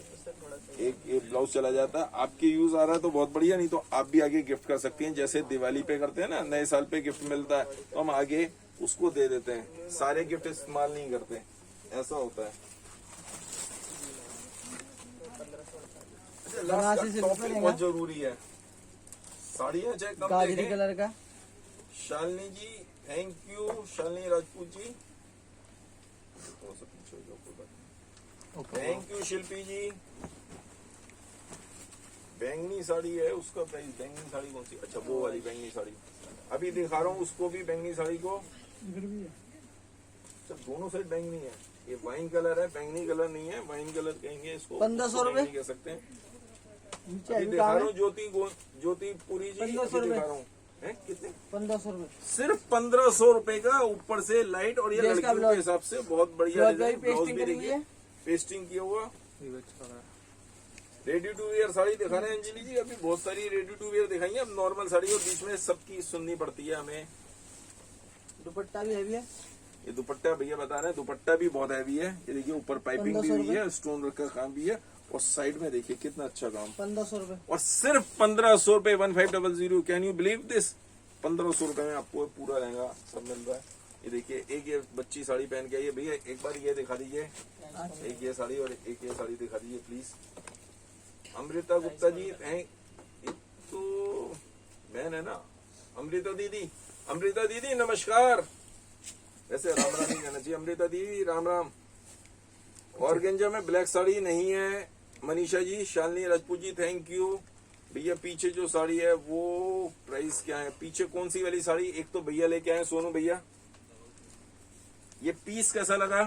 Speaker 1: एक ये ब्लाउज चला जाता है। आपके यूज आ रहा है तो बहुत बढ़िया, नहीं तो आप भी आगे गिफ्ट कर सकती हैं। जैसे दिवाली पे करते हैं ना, नए साल पे गिफ्ट मिलता है, तो हम आगे उसको दे देते हैं, सारे गिफ्ट इस्तेमाल नहीं करते, ऐसा होता है।
Speaker 3: बनारसी सिल्क
Speaker 1: टॉपिक
Speaker 3: में
Speaker 1: बहुत जरूरी है, साड़ियाँ चाहे कम
Speaker 3: गाजरी
Speaker 1: देखें।
Speaker 3: कलर का।
Speaker 1: Shalini ji thank you, Shalini Rajput ji, thank you Shilpi ji. बैंगनी साड़ी है, उसका प्राइस, बैंगनी साड़ी कौन सी? अच्छा वो वाली बैंगनी साड़ी अभी दिखा रहा हूँ, उसको भी बैंगनी साड़ी को।
Speaker 2: इधर भी है।
Speaker 1: अच्छा दोनों साइड बैंगनी है, ये वाइन कलर है, बैंगनी कलर नहीं है, वाइन कलर कहेंगे इसको,
Speaker 3: 1500 रुपए
Speaker 1: कह सकते हैं।
Speaker 3: नीचे
Speaker 1: अभी
Speaker 3: अभी
Speaker 1: दिखा
Speaker 3: काम
Speaker 1: रहा
Speaker 3: है।
Speaker 1: हूँ ज्योति पुरी जी,
Speaker 3: 1500
Speaker 1: अभी दिखा
Speaker 3: रुपए।
Speaker 1: रहा हूँ। हैं कितने?
Speaker 3: 1500 रुपए।
Speaker 1: सिर्फ 1500 रुपए का, ऊपर से लाइट, और ये
Speaker 3: ड्रेस का
Speaker 1: लड़कियों के
Speaker 3: ब्लाउज।
Speaker 1: हिसाब से बहुत बढ़िया
Speaker 3: ब्लाउज
Speaker 1: डिजाइन।
Speaker 3: भी
Speaker 1: ब्लाउज
Speaker 3: पेस्टिंग
Speaker 1: भी
Speaker 3: करी हुई
Speaker 1: देखिए
Speaker 3: है।
Speaker 1: पेस्टिंग किया हुआ,
Speaker 4: ये अच्छा लग रहा है।
Speaker 1: रेडी टू वेयर साड़ी दिखा रहे हैं अंजलि जी। अभी बहुत सारी रेडी टू वेयर दिखाई है, अब नॉर्मल साड़ी और बीच में सबकी सुननी पड़ती है हमें।
Speaker 3: दुपट्टा भी हैवी है।
Speaker 1: ये दुपट्टा भैया बता रहे हैं, दुपट्टा भी बहुत हैवी है। ये देखिए ऊपर पाइपिंग भी
Speaker 3: 1500
Speaker 1: हुई है, स्टोन वर्क का काम भी है, और साइड में देखिए कितना अच्छा काम।
Speaker 3: 1500 रुपए।
Speaker 1: और सिर्फ 1500 रुपए 1500। Can you believe this? 1500 रुपए में आपको पूरा लहंगा सब मिल रहा है। ये देखिए, एक ये बच्ची साड़ी पहन के आई है भैया, एक बार ये दिखा दीजिए, एक ये साड़ी और एक ये साड़ी दिखा दीजिए प्लीज। अमृता गुप्ता जी, ये तो बहन है ना अमृता दीदी। अमृता दीदी नमस्कार। वैसे राम राम ही कहना चाहिए, अमृता दीदी राम राम। ऑर्गेंजा में ब्लैक साड़ी नहीं है मनीषा जी। Shalini Rajput ji thank you. भैया पीछे जो साड़ी है वो प्राइस क्या है? पीछे कौन सी वाली साड़ी? एक तो भैया लेके आए सोनू भैया। ये पीस कैसा लगा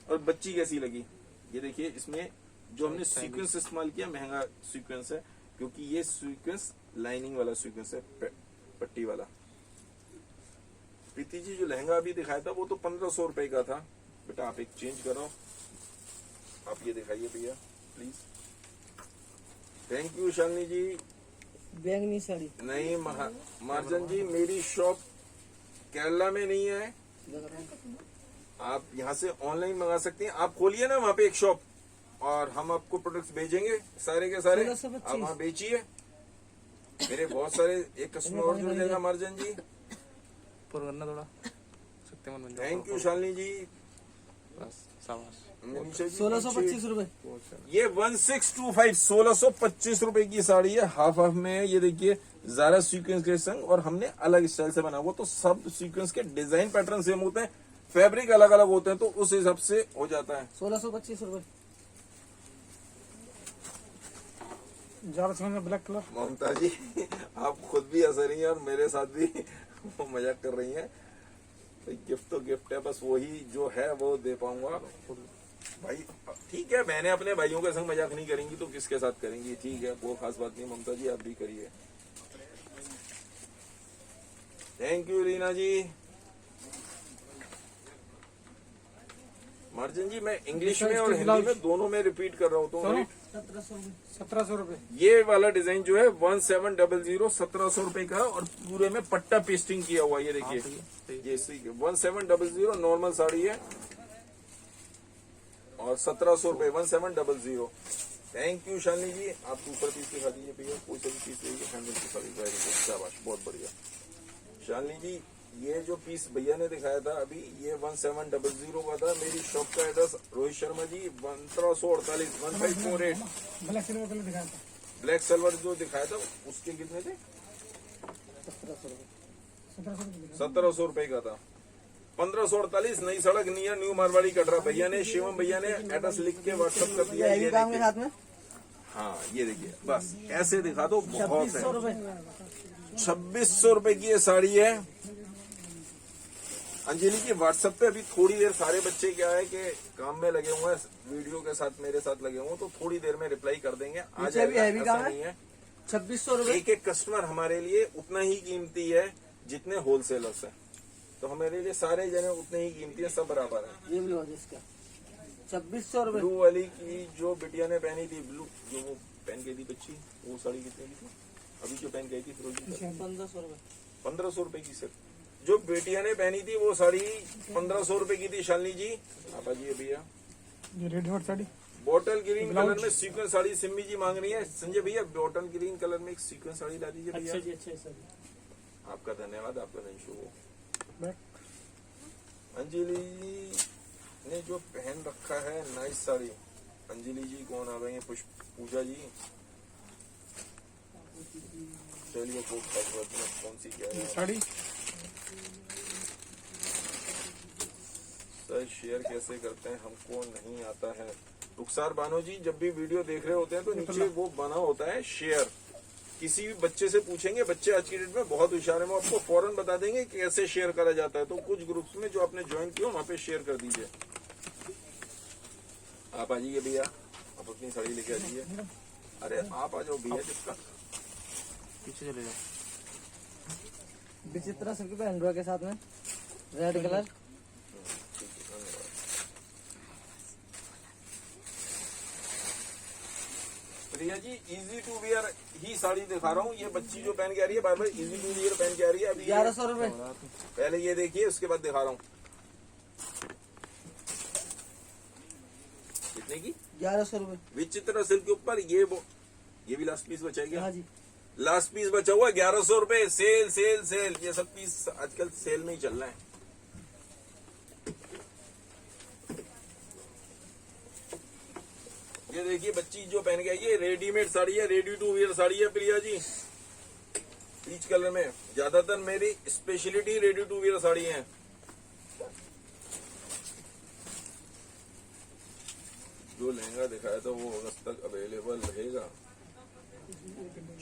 Speaker 1: और बच्ची कैसी लगी? ये देखिए, इसमें जो हमने सीक्वेंस इस्तेमाल किया महंगा सीक्वेंस है, क्योंकि ये सीक्वेंस लाइनिंग वाला सीक्वेंस है, पट्टी वाला। प्रीति जी जो लहंगा अभी दिखाया था वो तो 1500 रुपए का था। बेटा आप एक चेंज करो, आप ये दिखाइए भैया प्लीज। थैंक यू शालिनी जी।
Speaker 3: बैंगनी साड़ी।
Speaker 1: नहीं मार्जन जी, मेरी शॉप केरला में नहीं है, आप यहाँ से ऑनलाइन मंगा सकते हैं। आप खोलिए ना वहाँ पे एक शॉप और हम आपको प्रोडक्ट्स भेजेंगे सारे के सारे,
Speaker 3: 1625।
Speaker 1: आप वहाँ बेचिए। मेरे बहुत सारे एक कस्टमर और जुड़ जाएगा मार्जन जी।
Speaker 4: पूरा करना थोड़ा शक्तिमान बन जाओ।
Speaker 1: थैंक यू शालिनी जी।
Speaker 4: बस शाबाश।
Speaker 1: मनीषा जी
Speaker 3: 1625 रुपए।
Speaker 1: ये 1625 1625 रुपए की साड़ी है, हाफ हाफ में है। ये देखिए ज़ारा सीक्वेंस के संग, और हमने अलग स्टाइल से बना हुआ, तो सब सीक्वेंस के डिजाइन पैटर्न सेम होते हैं, फैब्रिक अलग अलग होते हैं, तो उस हिसाब से हो जाता है।
Speaker 3: 1625 रुपए।
Speaker 2: जारा में ब्लैक कलर।
Speaker 1: ममता जी आप खुद भी हंस रही हैं और मेरे साथ भी वो मजाक कर रही हैं। तो गिफ्ट तो गिफ्ट है, बस वही जो है वो दे पाऊंगा भाई। ठीक है, मैंने अपने भाइयों के संग मजाक नहीं करेंगी तो किसके साथ करेंगी? ठीक है, वो खास बात नहीं। ममता जी आप भी करिए। Thank you Reena ji. Margin ji मैं इंग्लिश में और हिंदी में दोनों में रिपीट कर रहा हूँ, तो
Speaker 2: 1700 रुपए।
Speaker 1: ये वाला डिजाइन जो है 1700 1700 रुपए का, और पूरे में पट्टा पेस्टिंग किया हुआ। ये देखिए, ये 1700 नॉर्मल साड़ी है और 1700 रुपए 1700। थैंक यू शालिनी जी। आप ऊपर पीस दिखा दीजिए भैया, कोई सा भी पीस देखिए। हैंडल की साड़ी, वेरी गुड, शाबाश, बहुत बढ़िया। शालिनी जी ये जो पीस भैया ने दिखाया था अभी, ये 1700 का था। मेरी शॉप का address Rohit Sharma ji 1548 1548।
Speaker 2: Black silver colour दिखाया था।
Speaker 1: ब्लैक सिल्वर जो दिखाया था उसके कितने थे? 1700 रुपए का था। 1548 नई सड़क नियर न्यू मारवाड़ी कटरा। भैया ने, शिवम भैया ने एड्रेस लिख के व्हाट्सएप कर दिया। ये
Speaker 3: काम के
Speaker 1: देखिए,
Speaker 3: साथ में
Speaker 1: हाँ ये देखिए, बस ऐसे दिखा दो, बहुत
Speaker 3: 2600
Speaker 1: है।
Speaker 3: रुपए।
Speaker 1: 2600 रुपए की ये साड़ी है। अंजलि की व्हाट्सएप पे अभी थोड़ी देर, सारे बच्चे क्या है कि काम में लगे हुए हैं, वीडियो के साथ मेरे साथ लगे हुए हैं, तो थोड़ी देर में रिप्लाई कर देंगे। आ
Speaker 3: पीछे भी हैवी
Speaker 1: जाएगा,
Speaker 3: काम
Speaker 1: ऐसा
Speaker 3: है।
Speaker 1: नहीं है।
Speaker 3: 2600 रुपए।
Speaker 1: एक एक कस्टमर हमारे लिए उतना ही कीमती है जितने होलसेलर्स हैं, तो हमारे लिए सारे जने उतने ही कीमती है, सब बराबर है।
Speaker 3: ये ब्लाउज इसका 2600 रुपए।
Speaker 1: ब्लू वाली की जो बिटिया ने पहनी थी, ब्लू जो वो पहन गई थी बच्ची, वो साड़ी कितने की थी अभी जो पहन गई थी फिरोजी?
Speaker 3: 1500 रुपए।
Speaker 1: 1500 रुपए की सर। जो बेटिया ने पहनी थी वो साड़ी 1500 रुपए की थी। शालिनी जी आप आइए भैया।
Speaker 2: ये readymade sari
Speaker 1: bottle green colour में सीक्वेंस साड़ी सिम्मी जी मांग रही है। संजय भैया बॉटल ग्रीन कलर में एक सीक्वेंस साड़ी ला दीजिए भैया।
Speaker 3: अच्छा जी, अच्छा सर।
Speaker 1: आपका धन्यवाद, आपका दिन शुभ हो।
Speaker 2: ब्लैक।
Speaker 1: अंजलि ने जो पहन रखा है नाइस साड़ी। अंजलि जी कौन आ गई है? पूजा जी। चलिए कौन सी क्या है
Speaker 2: साड़ी
Speaker 1: सर? शेयर कैसे करते हैं हमको नहीं आता है। रुखसार बानो जी, जब भी वीडियो देख रहे होते हैं तो नीचे वो बना होता है शेयर। किसी भी बच्चे से पूछेंगे, बच्चे आज की डेट में बहुत होशियार है, वो आपको फौरन बता देंगे कि कैसे शेयर करा जाता है। तो कुछ ग्रुप्स में जो आपने ज्वाइन किया वहाँ पे शेयर कर दीजिए। आप आ जाइए भैया, आप अपनी साड़ी लेके आ जाइए। अरे आप आ जाओ भैया, जिसका
Speaker 4: पीछे चले जाओ।
Speaker 3: विचित्रा सिल्क पे हैंडवर्क के साथ में red colour.
Speaker 1: Priya ji easy to wear ही साड़ी दिखा रहा हूँ। ये बच्ची जो पहन के आ रही है, बार बार इजी टू वियर पहन के आ रही है। अभी
Speaker 3: 1100 रुपए।
Speaker 1: पहले ये देखिए, उसके बाद दिखा रहा हूँ। कितने की?
Speaker 3: 1100 रुपए।
Speaker 1: विचित्र सिल्क के ऊपर ये भी लास्ट पीस बचा है क्या?
Speaker 3: हाँ जी।
Speaker 1: लास्ट पीस बचा हुआ 1100 रुपए। सेल सेल सेल, ये सब पीस आजकल सेल में ही चल रहा है। ये देखिए बच्ची जो पहन के आई है, रेडीमेड साड़ी है, रेडी टू वियर साड़ी है प्रिया जी, पीच कलर में। ज्यादातर मेरी speciality ready to wear sari है। जो लहंगा दिखाया था वो अगस्त तक अवेलेबल रहेगा।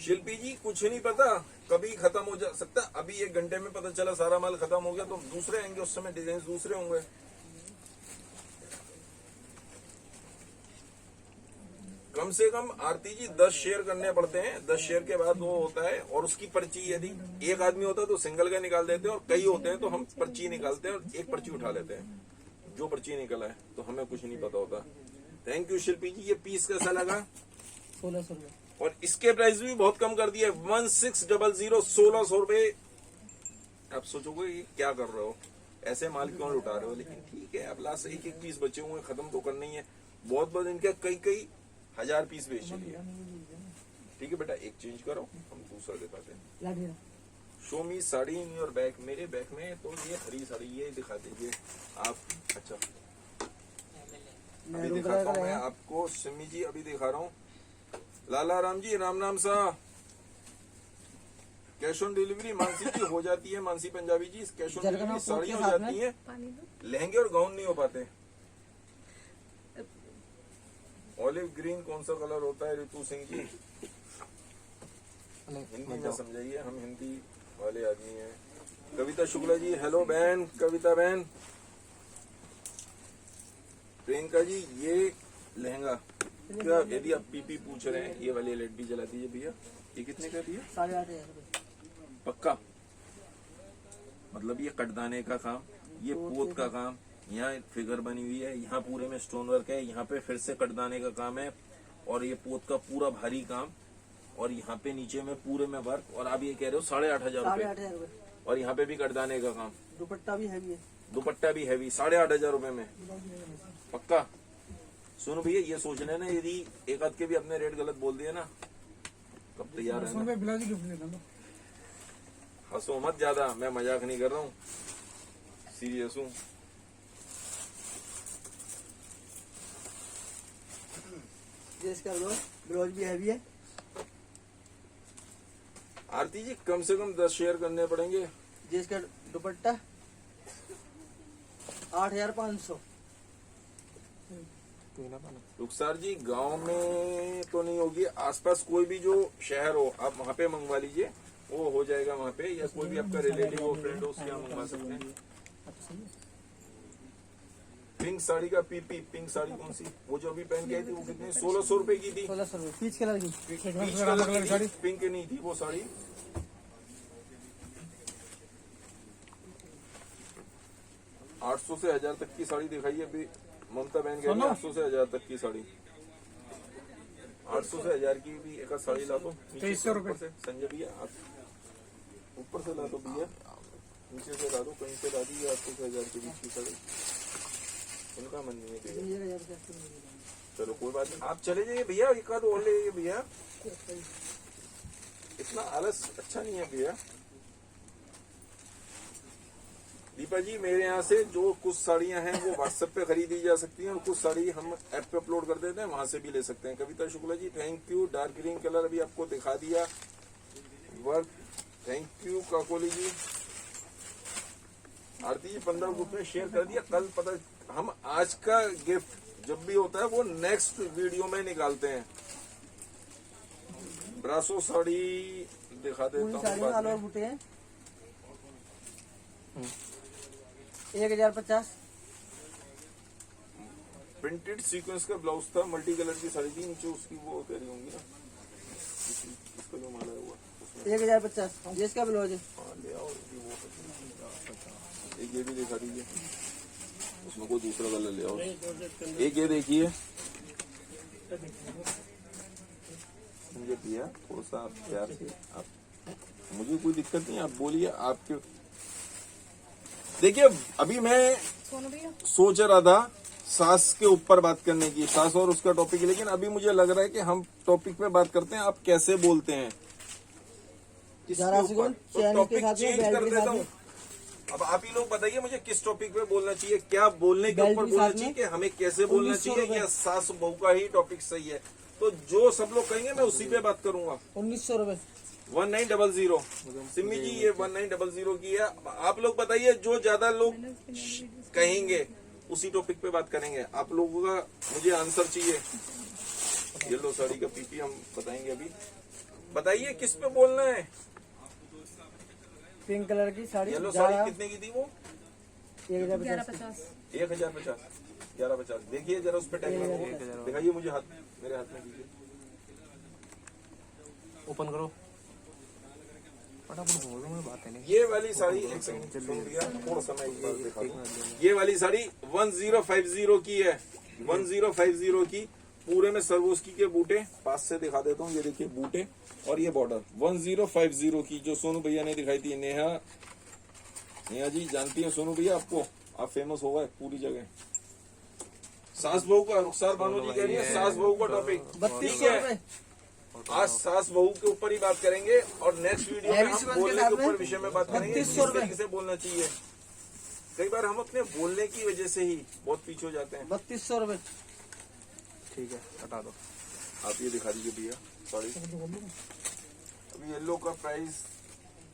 Speaker 1: शिल्पी जी कुछ नहीं पता, कभी खत्म हो जा सकता। अभी 1 घंटे में पता चला सारा माल खत्म हो गया तो दूसरे आएंगे, उस समय डिजाइन दूसरे होंगे। कम से कम आरती जी 10 शेयर करने पड़ते हैं। 10 शेयर के बाद वो होता है, और उसकी पर्ची यदि एक आदमी होता है तो सिंगल का निकाल देते हैं, और कई होते हैं तो हम पर्ची निकालते हैं और एक पर्ची उठा लेते हैं। जो पर्ची निकला है तो हमें कुछ नहीं पता होता। थैंक यू शिल्पी जी। ये पीस कैसा लगा?
Speaker 3: 1600 रुपए।
Speaker 1: और इसके प्राइस भी बहुत कम कर दिया है, 1600, 1600 रुपए। आप सोचोगे ये क्या कर रहे हो, ऐसे माल क्यों लुटा रहे हो? लेकिन ठीक है, अब लास्ट एक पीस बचे हुए, खत्म तो करना ही है। बहुत बहुत इनके कई हजार पीस बेच लिए। ठीक है बेटा, एक चेंज करो, हम दूसरा दिखाते हैं। Show me sari in your bag. मेरे बैग में तो ये हरी साड़ी, ये दिखा दीजिए आप। अच्छा, अभी दिखाता हूँ मैं आपको सिमी जी, अभी दिखा रहा हूँ। लाला राम जी, राम नाम सा। कैश ऑन डिलीवरी मानसी जी हो जाती है। मानसी पंजाबी जी, कैश ऑन डिलीवरी साड़ी हो जाती है, लहंगे और गाउन नहीं हो पाते। ऑलिव ग्रीन कौन सा कलर होता है रितु सिंह जी? हिंदी में समझाइए, हम हिंदी वाले आदमी हैं। कविता शुक्ला जी, हेलो बहन कविता बहन। प्रियंका जी, ये लहंगा क्या, यदि आप पीपी पूछ रहे हैं, ये वाली लाइट भी जला दीजिए भैया। ये कितने का भैया?
Speaker 3: 8500 रुपए।
Speaker 1: पक्का? मतलब ये कटदाने का काम, ये पोत का काम, यहाँ फिगर बनी हुई है, यहाँ पूरे में स्टोन वर्क है, यहाँ पे फिर से कटदाने का काम है, और ये पोत का पूरा भारी काम, और यहाँ पे नीचे में पूरे में वर्क। और आप ये कह रहे हो 8500 रुपए,
Speaker 3: 8500 रुपए।
Speaker 1: और यहाँ पे भी कटदाने का काम,
Speaker 3: दुपट्टा भी हैवी है।
Speaker 1: दुपट्टा भी हैवी, 8500 रुपए में। पक्का? सुनो भैया, ये सोच रहे ना, यदि एक आध के भी अपने रेट गलत बोल दिए ना, कब तैयार है ना?
Speaker 2: ब्लाउज गिफ्ट देता हूँ।
Speaker 1: हंसो मत ज्यादा, मैं मजाक नहीं कर रहा हूँ, सीरियस हूँ।
Speaker 3: इसका ब्लाउज भी हैवी है।
Speaker 1: आरती जी कम से कम 10 शेयर करने पड़ेंगे।
Speaker 3: जिसका दुपट्टा 8500।
Speaker 1: रुखसार जी, गांव में तो नहीं होगी, आसपास कोई भी जो शहर हो आप वहाँ पे मंगवा लीजिए, वो हो जाएगा वहाँ पे, या कोई भी आपका रिलेटिव हो, फ्रेंड हो, उसके यहाँ मंगवा सकते हैं। पिंक साड़ी का पीपी, पिंक साड़ी कौन सी? वो जो अभी पहन के आई थी वो कितनी? 1600 रुपए की थी।
Speaker 3: 1600 रुपए। पीच कलर की।
Speaker 1: पीच कलर की साड़ी, पिंक नहीं थी वो साड़ी। $800 से 1000 तक की साड़ी दिखाई है अभी ममता बहन के। 800 से 1000 तक की साड़ी, 800 से 1000 की भी एक साड़ी ला दो।
Speaker 2: 2300 रुपए
Speaker 1: से संजय भैया, आप ऊपर से ला दो भैया, नीचे से ला दो, कहीं से ला दीजिए। 800 से 1000 के बीच की साड़ी, उनका मन नहीं है। चलो कोई बात नहीं, आप चले जाइए भैया, एक आध और ले भैया, इतना आलस अच्छा नहीं है भैया। दीपा जी, मेरे यहाँ से जो कुछ साड़ियां हैं वो व्हाट्सएप पे खरीदी जा सकती हैं, और कुछ साड़ी हम ऐप पे अपलोड कर देते हैं, वहां से भी ले सकते हैं। Kavita Shukla ji, thank you. Dark green colour अभी आपको दिखा दिया work, thank you. Kakoli ji, Aarti ji 15 group में शेयर कर दिया। कल पता, हम आज का गिफ्ट जब भी होता है वो नेक्स्ट वीडियो में निकालते हैं। ब्रासो साड़ी दिखा देता हूँ बाद में।
Speaker 3: बूटे हैं 1050।
Speaker 1: प्रिंटेड सीक्वेंस का ब्लाउज था, मल्टी कलर की साड़ी थी, नीचे उसकी वो कह रही होंगी ना, इसका जो माला हुआ उसमें
Speaker 3: 1050 जिसका ब्लाउज है।
Speaker 1: हाँ, ले आओ वो, एक ये भी दिखा दीजिए, उसमें कोई दूसरा कलर ले आओ। एक ये देखिए, मुझे भैया थोड़ा सा आप प्यार से, आप, मुझे कोई दिक्कत नहीं, आप बोलिए। आपके देखिए अभी मैं सोच रहा था सास के ऊपर बात करने की, सास और उसका टॉपिक, लेकिन अभी मुझे लग रहा है कि हम टॉपिक पे बात करते हैं, आप कैसे बोलते हैं किसके
Speaker 3: जरा
Speaker 1: ऊपर?
Speaker 3: सेकंड,
Speaker 1: तो
Speaker 3: चैन के
Speaker 1: टॉपिक
Speaker 3: साथ में,
Speaker 1: चेंज
Speaker 3: बेल्ट
Speaker 1: कर
Speaker 3: के
Speaker 1: देता
Speaker 3: साथ
Speaker 1: हूँ।
Speaker 3: में।
Speaker 1: अब आप ही लोग बताइए मुझे किस टॉपिक पे बोलना चाहिए, क्या बोलने के
Speaker 3: बेल्ट
Speaker 1: ऊपर
Speaker 3: के
Speaker 1: बोलना
Speaker 3: साथ
Speaker 1: चाहिए,
Speaker 3: में।
Speaker 1: कि हमें कैसे बोलना
Speaker 3: 1900
Speaker 1: चाहिए, या सास बहू का ही टॉपिक सही है? तो जो सब लोग कहेंगे मैं उसी पे बात करूंगा।
Speaker 3: 1900 रुपए।
Speaker 1: 1900 सिमी जी, ये 1900 की है। आप लोग बताइए, जो ज्यादा लोग कहेंगे उसी टॉपिक पे बात करेंगे। आप लोगों का मुझे आंसर चाहिए। येलो साड़ी का पीपी हम बताएंगे अभी। बताइए किस पे बोलना है।
Speaker 3: पिंक कलर की साड़ी।
Speaker 1: येलो
Speaker 3: जरा
Speaker 1: साड़ी कितने की थी वो?
Speaker 3: 1050।
Speaker 1: 1050। 1150। देखिए जरा उस पे टैग लगाओ, दिखाइए मुझे हाथ, मेरे हाथ में दीजिए।
Speaker 4: ओपन करो फटाफट बोलो, मुझे बात है नहीं।
Speaker 1: ये वाली साड़ी, एक सेकंड सुन लिया, थोड़ा सा मैं एक बार दिखा दूं। ये वाली साड़ी 1050 की है, 1050 की। पूरे में सरवोस्की के बूटे, पास से दिखा देता हूँ, ये देखिए बूटे और ये बॉर्डर। 1050 की, जो सोनू भैया ने दिखाई थी। नेहा जी जानती है सोनू भैया आपको, आप फेमस हो गए पूरी जगह। सास बहू का, रुखसार बानो जी कह रही है सास बहू का टॉपिक।
Speaker 3: 3200 रुपए।
Speaker 1: आज सास बहू के ऊपर ही बात करेंगे, और नेक्स्ट वीडियो में हम बोलने के ऊपर विषय में बात करेंगे, किस
Speaker 3: 3200
Speaker 1: तरीके से बोलना चाहिए। कई बार हम अपने बोलने की वजह से ही बहुत पीछे हो जाते हैं।
Speaker 3: 3200 रुपए।
Speaker 4: ठीक है हटा दो।
Speaker 1: आप ये दिखा दीजिए भैया, सॉरी। अभी येलो का प्राइस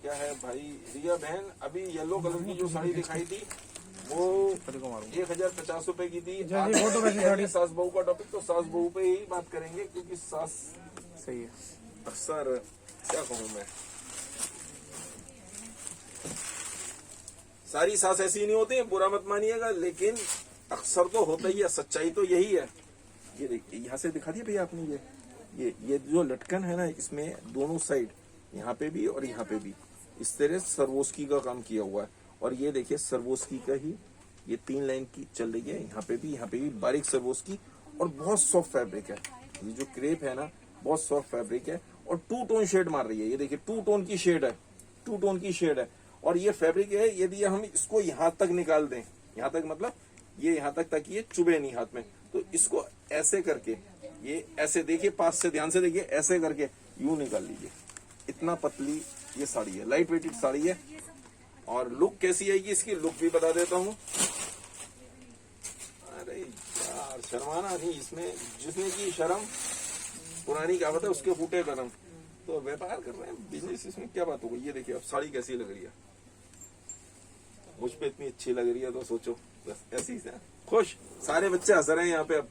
Speaker 1: क्या है भाई? रिया बहन, अभी येलो कलर की जो साड़ी दिखाई थी वो 1050 रुपए की थी। आज
Speaker 2: फोटो कैसी साड़ी?
Speaker 1: सास बहू का टॉपिक, तो सास बहू पे ही बात करेंगे, क्योंकि सास
Speaker 4: सही है।
Speaker 1: अक्सर, क्या कहूँ मैं, सारी सास ऐसी नहीं होती है, बुरा मत मानिएगा, लेकिन अक्सर तो होता ही है, सच्चाई तो यही है। ये देखिए, यहाँ से दिखा दिया भैया आपने, ये जो लटकन है ना, इसमें दोनों साइड, यहाँ पे भी और यहाँ पे भी इस तरह सरवोस्की का काम किया हुआ है। और ये देखिए सरवोस्की का ही ये 3 लाइन की चल रही है, यहाँ पे भी बारीक सरवोस्की, और बहुत सॉफ्ट फैब्रिक है। ये जो क्रेप है ना, बहुत सॉफ्ट फैब्रिक है, और 2 टोन शेड मार रही है। ये देखिए 2 टोन की शेड है, 2 टोन की शेड है। और ये फैब्रिक है, यदि हम इसको यहाँ तक निकाल दें, यहाँ तक मतलब ये यहाँ तक ये चुभे नहीं हाथ में, तो इसको ऐसे करके, ये ऐसे देखिए, पास से ध्यान से देखिए, ऐसे करके यूं निकाल लीजिए। इतना पतली ये साड़ी है, लाइट वेटेड साड़ी है। और लुक कैसी आएगी इसकी, लुक भी बता देता हूँ। अरे यार शर्माना नहीं इसमें, जिसने की शर्म, पुरानी कहावत है, उसके फूटे करम। तो व्यापार कर रहे हैं, बिजनेस, इसमें क्या बात हो गई। ये देखिए अब साड़ी कैसी लग रही है, मुझ पे इतनी अच्छी लग रही है, तो सोचो बस ऐसी से खुश। सारे बच्चे हंस रहे हैं यहाँ पे, अब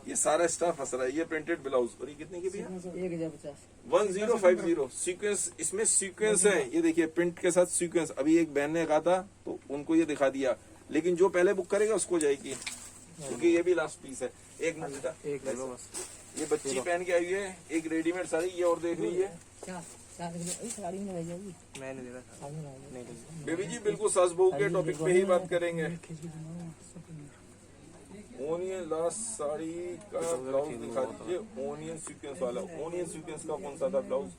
Speaker 1: ये सारा स्टाफ हंस रहा है। ये प्रिंटेड ब्लाउज, और ये कितने की भैया?
Speaker 3: 1050।
Speaker 1: 1050 सीक्वेंस, इसमें सीक्वेंस है, ये देखिए प्रिंट के साथ सीक्वेंस। अभी एक बहन ने कहा था तो उनको ये दिखा दिया, लेकिन जो पहले बुक करेगा उसको जाएगी, क्योंकि ये भी लास्ट पीस है। एक मिनट का,
Speaker 4: एक ले लो बस।
Speaker 1: ये बच्ची पहन के आई हुई है, एक रेडीमेड साड़ी, ये और देख लीजिए।
Speaker 3: साड़ी में लग जाएगी।
Speaker 4: मैं नहीं दे रहा, नहीं दे रहा।
Speaker 1: बेबी जी बिल्कुल सास बहू के टॉपिक पे ही बात करेंगे। ओनियन लास्ट साड़ी का ब्लाउज दिखा दीजिए, ओनियन सीक्वेंस वाला। ओनियन सीक्वेंस का कौन सा था ब्लाउज?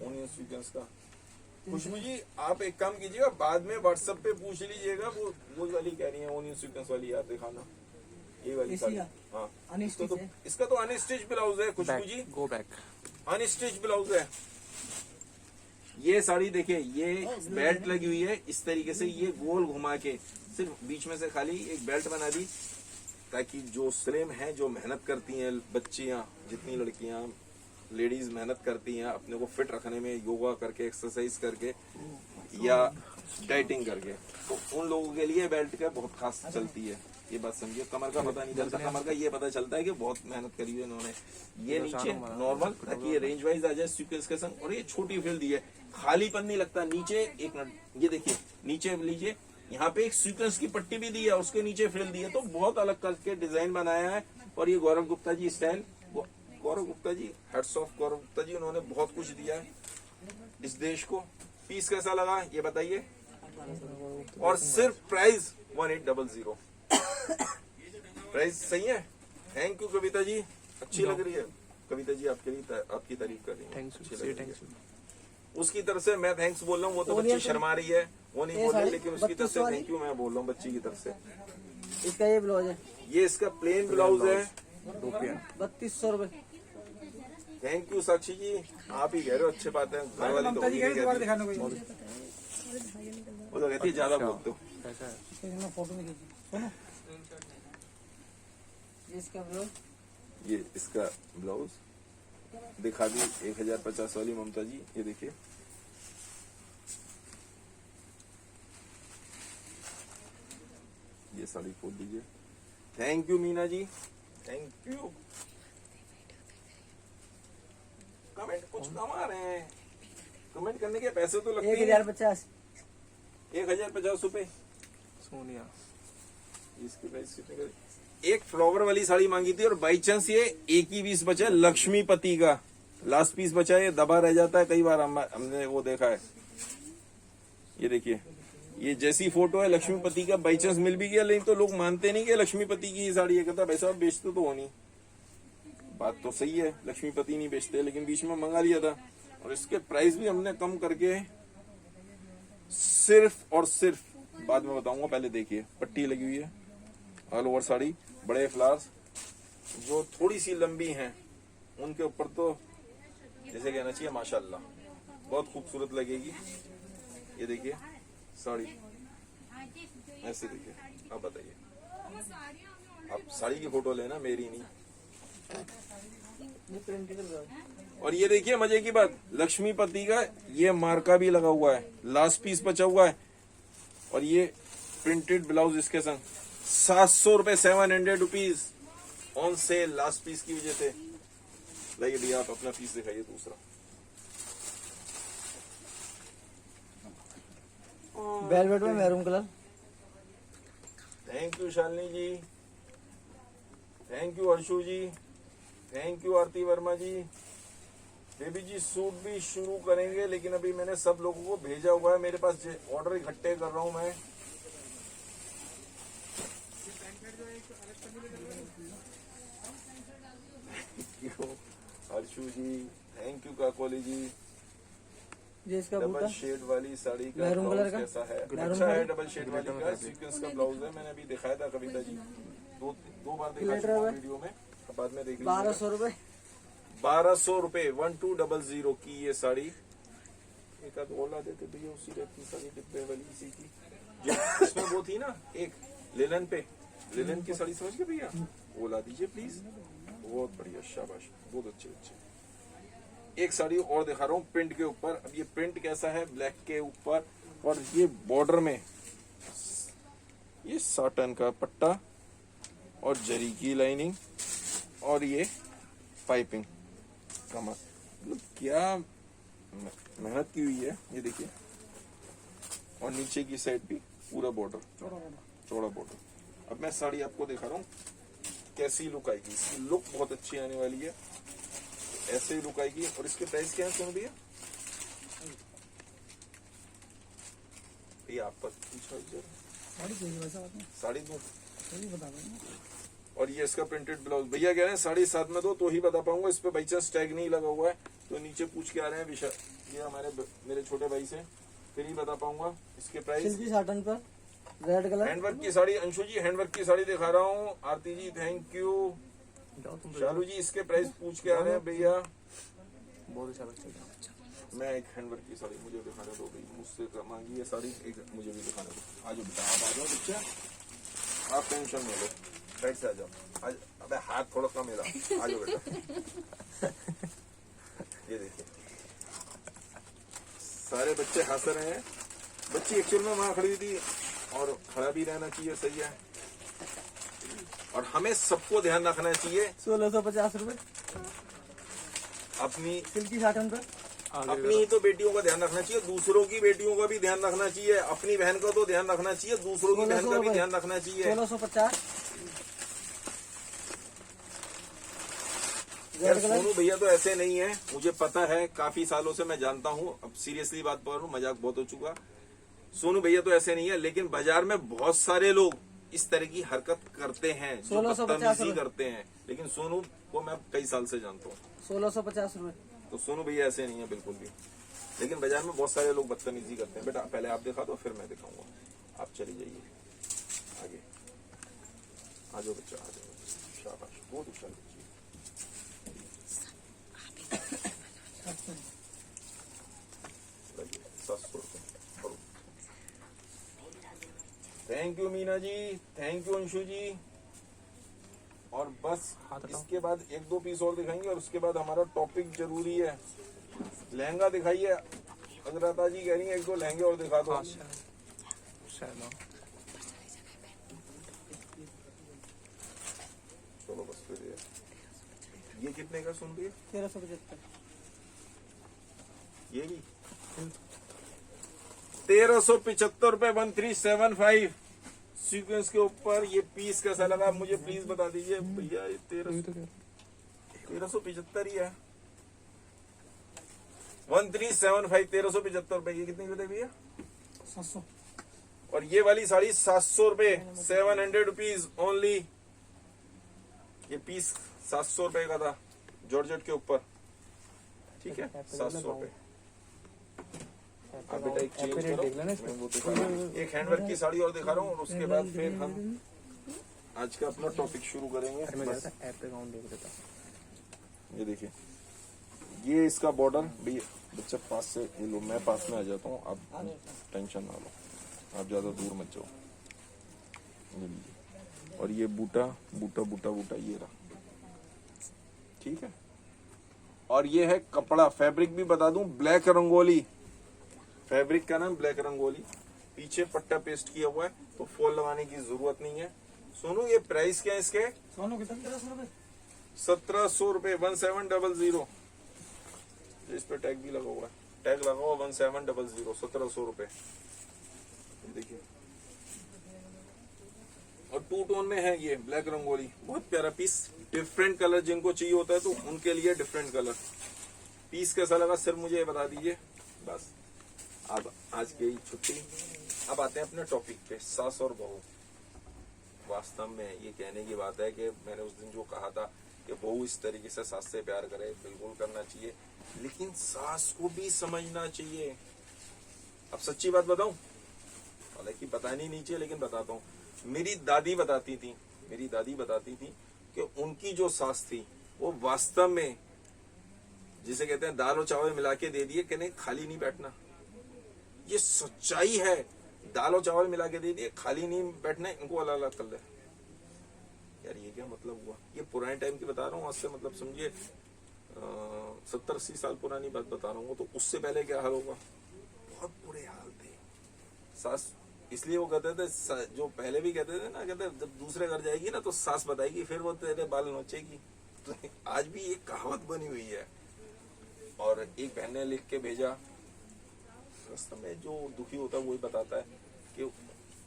Speaker 1: ओनियन सीक्वेंस का। खुशबू जी आप एक काम कीजिएगा, बाद में व्हाट्सएप पे पूछ लीजिएगा, वो वाली कह रही है ओनियन सीक्वेंस वाली, यार दिखाना ये वाली साड़ी। हाँ, इसका तो अनस्टिच ब्लाउज है खुशबू जी,
Speaker 4: गो बैक।
Speaker 1: अनस्टिच ब्लाउज है। ये साड़ी देखिए, ये बेल्ट लगी हुई है इस तरीके से, ये गोल घुमा के सिर्फ बीच में से खाली एक बेल्ट बना दी, ताकि जो स्लिम है, जो मेहनत करती हैं बच्चियां, जितनी लड़कियां लेडीज मेहनत करती हैं अपने को फिट रखने में, योगा करके, एक्सरसाइज करके या डाइटिंग करके, तो उन लोगों के लिए बेल्ट का बहुत खास चलती है। ये बात समझिए, कमर का पता नहीं चलता, कमर का ये पता चलता है कि बहुत मेहनत करी है इन्होंने। ये नीचे नॉर्मल, ताकि ये रेंज वाइज आ जाए सीक्वेंस के संग, और ये छोटी फ्रिल दी है, खालीपन नहीं लगता नीचे। एक मिनट, ये देखिए नीचे लीजिए, यहाँ पे एक सीक्वेंस की पट्टी भी दी है, उसके नीचे फ्रिल दी है, तो बहुत अलग करके डिजाइन बनाया है। और ये Gaurav Gupta ji style, Gaurav Gupta ji, heads off Gaurav Gupta ji, उन्होंने बहुत कुछ दिया है इस देश को। पीस कैसा लगा ये बताइए, और सिर्फ प्राइस 1800। प्राइस सही है। थैंक यू कविता जी, अच्छी लग रही है। कविता जी आपके लिए, आपकी तारीफ कर रही है।
Speaker 4: थैंक्स,
Speaker 1: अच्छी लग रही है।
Speaker 4: थैंक्स।
Speaker 1: उसकी तरफ से मैं थैंक्स बोल रहा हूँ। वो तो बच्ची शर्मा रही है, वो नहीं
Speaker 3: ये
Speaker 1: बोल रही,
Speaker 3: साड़ी
Speaker 1: लेकिन उसकी तरफ से
Speaker 3: 32 वाली?
Speaker 1: थैंक यू मैं बोल रहा हूँ बच्ची की तरफ से।
Speaker 3: इसका ये ब्लाउज है
Speaker 1: ये इसका प्लेन ब्लाउज है।
Speaker 4: रुपया
Speaker 3: 3200 रुपए।
Speaker 1: थैंक यू साक्षी जी, आप ही कह रहे हो, अच्छे बात है। घर वाली तो
Speaker 2: ममता जी
Speaker 1: होगी
Speaker 2: कह
Speaker 1: नहीं
Speaker 2: रही दोबारा
Speaker 1: कहती।
Speaker 2: दिखाने को ये।
Speaker 1: वो तो कहती है ज्यादा बोलते हो।
Speaker 4: कैसा है?
Speaker 2: इसमें फोटो नहीं खींची सुनो।
Speaker 3: ये इसका ब्लाउज
Speaker 1: ये इसका ब्लाउज दिखा दी 1050 वाली ममता जी, ये देखिए। ये साड़ी खोल दीजिए। Thank you Meena ji, thank you. Comment कुछ कमा रहे हैं, कमेंट करने के पैसे तो लगते हैं।
Speaker 3: 1050।
Speaker 1: 1050 रुपए।
Speaker 4: सोनिया
Speaker 1: इसकी प्राइस कितने का? एक फ्लावर वाली साड़ी मांगी थी और बाई चांस ये एक ही पीस बचा है, लक्ष्मीपति का लास्ट पीस बचा है। ये दबा रह जाता है कई बार, हमने वो देखा है। ये देखिए, ये जैसी फोटो है लक्ष्मीपति का, बाई चांस मिल भी गया, लेकिन तो लोग मानते नहीं कि लक्ष्मीपति की ये साड़ी है। कहता भाई साहब बेचते तो हो नहीं। बात तो सही है, लक्ष्मीपति नहीं बेचते, लेकिन बीच में मंगा लिया था। और इसके प्राइस भी हमने कम करके सिर्फ और सिर्फ बाद में बताऊंगा, पहले देखिए। पट्टी लगी हुई है ऑल ओवर साड़ी, बड़े फ्लावर्स जो थोड़ी सी लंबी हैं उनके ऊपर तो जैसे कहना चाहिए माशाल्लाह, बहुत खूबसूरत लगेगी। ये देखिए साड़ी ऐसे देखिए। अब बताइए, आप साड़ी की फोटो लेना, मेरी नहीं।
Speaker 3: ये प्रिंटेड ब्लाउज।
Speaker 1: और ये देखिए मजे की बात, लक्ष्मीपति का ये मार्का भी लगा हुआ है, लास्ट पीस बचा हुआ है। और ये प्रिंटेड ब्लाउज इसके संग 700 रुपए, 700 rupees on sale, last piece की वजह से। लाइए भैया आप अपना पीस दिखाइए दूसरा।
Speaker 3: वेलवेट में maroon colour.
Speaker 1: Thank you Shalini ji, thank you Arshu ji, thank you Aarti Verma ji. Baby ji suit भी शुरू करेंगे, लेकिन अभी मैंने सब लोगों को भेजा हुआ है, मेरे पास ऑर्डर इकट्ठे कर रहा हूं मैं। अर्शु जी, थैंक यू काकोली जी।
Speaker 3: ये इसका
Speaker 1: डबल
Speaker 3: बूटा
Speaker 1: शेड वाली साड़ी का
Speaker 3: मैरून
Speaker 1: ब्लाउज
Speaker 3: कलर का?
Speaker 1: कैसा है?
Speaker 3: मैरून
Speaker 1: अच्छा है,
Speaker 3: कलर?
Speaker 1: डबल शेड वाली का सीक्वेंस का ब्लाउज है। मैंने अभी दिखाया था कविता जी, दो बार दिखा
Speaker 3: लेटर
Speaker 1: चुका हूं
Speaker 3: है?
Speaker 1: वीडियो में, अब बाद में देख लीजिए।
Speaker 3: 1200 रुपए।
Speaker 1: 1200 रुपए 1200 की ये साड़ी। एक आध और ला देते भैया उसी रेट की साड़ी, डिब्बे वाली इसी की, जो इसमें वो थी ना एक लिलन पे, लिलन की साड़ी समझ गए भैया, वो ला दीजिए प्लीज। बहुत बढ़िया, शाबाश, बहुत अच्छे अच्छे। एक साड़ी और दिखा रहा हूँ प्रिंट के ऊपर। अब ये प्रिंट कैसा है, ब्लैक के ऊपर, और ये बॉर्डर में ये साटन का पट्टा और जरी की लाइनिंग और ये पाइपिंग कमर, मतलब क्या मेहनत की हुई है। ये देखिए, और नीचे की साइड भी पूरा बॉर्डर, चौड़ा बॉर्डर। अब मैं साड़ी आपको दिखा रहा हूँ कैसी लुक आएगी। इसकी लुक बहुत अच्छी आने वाली है, ऐसे ही लुक आएगी। और इसके प्राइस क्या है सुन भैया? भैया आपका पूछा जरा।
Speaker 2: साड़ी चाहिए वैसा बात नहीं,
Speaker 1: साड़ी दो,
Speaker 2: सही बता रहे हैं।
Speaker 1: और ये इसका प्रिंटेड ब्लाउज। भैया कह रहे हैं साड़ी साथ में दो तो ही बता पाऊंगा, इस पे बाई चांस टैग नहीं लगा हुआ है तो नीचे पूछ के आ रहे हैं विशा, ये हमारे मेरे छोटे भाई से, फिर ही बता पाऊंगा इसके प्राइस।
Speaker 3: सिल्की साटन पर रेड कलर।
Speaker 1: हैंडवर्क की साड़ी, अंशु जी हैंडवर्क की साड़ी दिखा रहा हूँ। आरती जी थैंक यू।
Speaker 4: जाओ तुम,
Speaker 1: शालू जी इसके प्राइस पूछ के आ रहे हैं भैया।
Speaker 4: बहुत अच्छा बच्चा।
Speaker 1: मैं एक हैंडवर्क की साड़ी मुझे दिखाने दो भाई, मुझसे मांगी है साड़ी, एक मुझे भी दिखाने दो। आज बेटा आप आ जाओ बच्चा, आप टेंशन में लो, साइड से आ जाओ। आज अबे हाथ थोड़ा कम मेरा, आ जाओ बेटा। ये देखिए सारे बच्चे हंस रहे हैं। बच्ची एक्चुअल में वहां खड़ी थी और खड़ा भी रहना चाहिए, सही है। और हमें सबको ध्यान रखना चाहिए
Speaker 3: 1650 रुपए
Speaker 1: अपनी
Speaker 3: सिल्की साटन पर।
Speaker 1: अपनी ही तो बेटियों का ध्यान रखना चाहिए, दूसरों की बेटियों का भी ध्यान रखना चाहिए। अपनी बहन का तो ध्यान रखना चाहिए, दूसरों की बहन का भी ध्यान रखना चाहिए।
Speaker 3: 1650।
Speaker 1: यार सोनू भैया तो ऐसे नहीं है, मुझे पता है, काफी सालों से मैं जानता हूँ। अब सीरियसली बात कर रहा हूँ, मजाक बहुत हो चुका। सोनू भैया तो ऐसे नहीं है, लेकिन बाजार में बहुत सारे लोग इस तरह की हरकत करते हैं जो
Speaker 3: 1650
Speaker 1: बदतमीजी करते हैं, लेकिन सोनू को मैं कई साल से जानता हूँ।
Speaker 3: 1650 रुपए।
Speaker 1: तो सोनू भैया ऐसे नहीं है बिल्कुल भी। लेकिन बाजार में बहुत सारे लोग बदतमीजी करते हैं। बेटा पहले आप दिखा दो फिर मैं दिखाऊंगा, आप चली जाइए आगे। आ जाओ बच्चा, आ जाओ, शाबाश, बहुत अच्छा बच्ची। लगिए 700 रुपये। Thank you Meena ji, thank you Anshu ji. और बस
Speaker 4: हाथ हटाओ।
Speaker 1: इसके बाद एक दो पीस और दिखाएंगे और उसके बाद हमारा टॉपिक जरूरी है। लहंगा दिखाइए, हजरता जी कह रही है एक दो लहंगे और दिखा दो।
Speaker 4: हाँ चलो
Speaker 1: चलो बस फिर ये कितने का सुन रही है?
Speaker 3: 1375।
Speaker 1: ये भी 1375 रुपए 1375 सीक्वेंस के ऊपर। ये पीस कैसा लगा मुझे प्लीज बता दीजिए भैया। ये 1375 ही है। 1375 1375 रुपए। ये कितने की बताई भैया?
Speaker 2: 700।
Speaker 1: और ये वाली साड़ी 700 रुपए, 700 रुपीज ओनली। ये पीस 700 रुपए का था जॉर्जेट के ऊपर, ठीक है 700 रुपए। आप बेटा एक चेंज करो, मैं वो दिखा रहा हूँ। एक हैंडवर्क की साड़ी और दिखा रहा हूँ और उसके बाद फिर हम आज का अपना टॉपिक शुरू करेंगे। बस
Speaker 4: ऐप पे अकाउंट देख लेता।
Speaker 1: ये देखिए, ये इसका बॉर्डर भी बच्चा पास से ये लो, मैं पास में आ जाता हूँ, आप टेंशन ना लो, आप ज्यादा दूर मत जाओ। ये लीजिए, और ये बूटा बूटा बूटा बूटा ये रहा, ठीक है। और ये है कपड़ा, फैब्रिक भी बता दूं, ब्लैक रंगोली, फैब्रिक का नाम ब्लैक रंगोली। पीछे पट्टा पेस्ट किया हुआ है तो फॉल लगाने की जरूरत नहीं है। सोनू ये प्राइस क्या है इसके?
Speaker 2: सोनू कितने? 1300 रुपए।
Speaker 1: 1700 रुपए 1700। इस पे टैग भी लगा हुआ है, टैग लगा हुआ 1700, 1700 रुपए। देखिए, और टू टोन में है ये ब्लैक रंगोली, बहुत प्यारा पीस। डिफरेंट कलर जिनको चाहिए होता है तो उनके लिए डिफरेंट कलर। पीस कैसा लगा सिर्फ मुझे ये बता दीजिए बस। अब आज की छुट्टी, अब आते हैं अपने टॉपिक पे, सास और बहू। वास्तव में ये कहने की बात है कि मैंने उस दिन जो कहा था कि बहू इस तरीके से सास से प्यार करे, बिल्कुल करना चाहिए, लेकिन सास को भी समझना चाहिए। अब सच्ची बात बताऊं, हालांकि बतानी नहीं चाहिए लेकिन बताता हूँ। मेरी दादी बताती थी कि उनकी जो सास थी वो वास्तव में, जिसे कहते हैं दाल और चावल मिला के दे दिए कि नहीं खाली नहीं बैठना, ये सच्चाई है। दाल और चावल मिला के दे दिए, खाली नहीं बैठना, इनको अलग अलग कर दे। यार ये क्या मतलब हुआ? ये पुराने टाइम की बता रहा हूँ, आज से मतलब समझिए 70-80 साल पुरानी बात बता रहा हूँ। तो उससे पहले क्या हाल होगा? बहुत बुरे हाल थे। सास, इसलिए वो कहते थे, जो पहले भी कहते थे ना, कहते जब दूसरे घर जाएगी ना तो सास बताएगी, फिर वो तेरे बाल नोचेगी। तो आज भी एक कहावत बनी हुई है। और एक बहन ने लिख के भेजा, वास्तव में जो दुखी होता है वही बताता है कि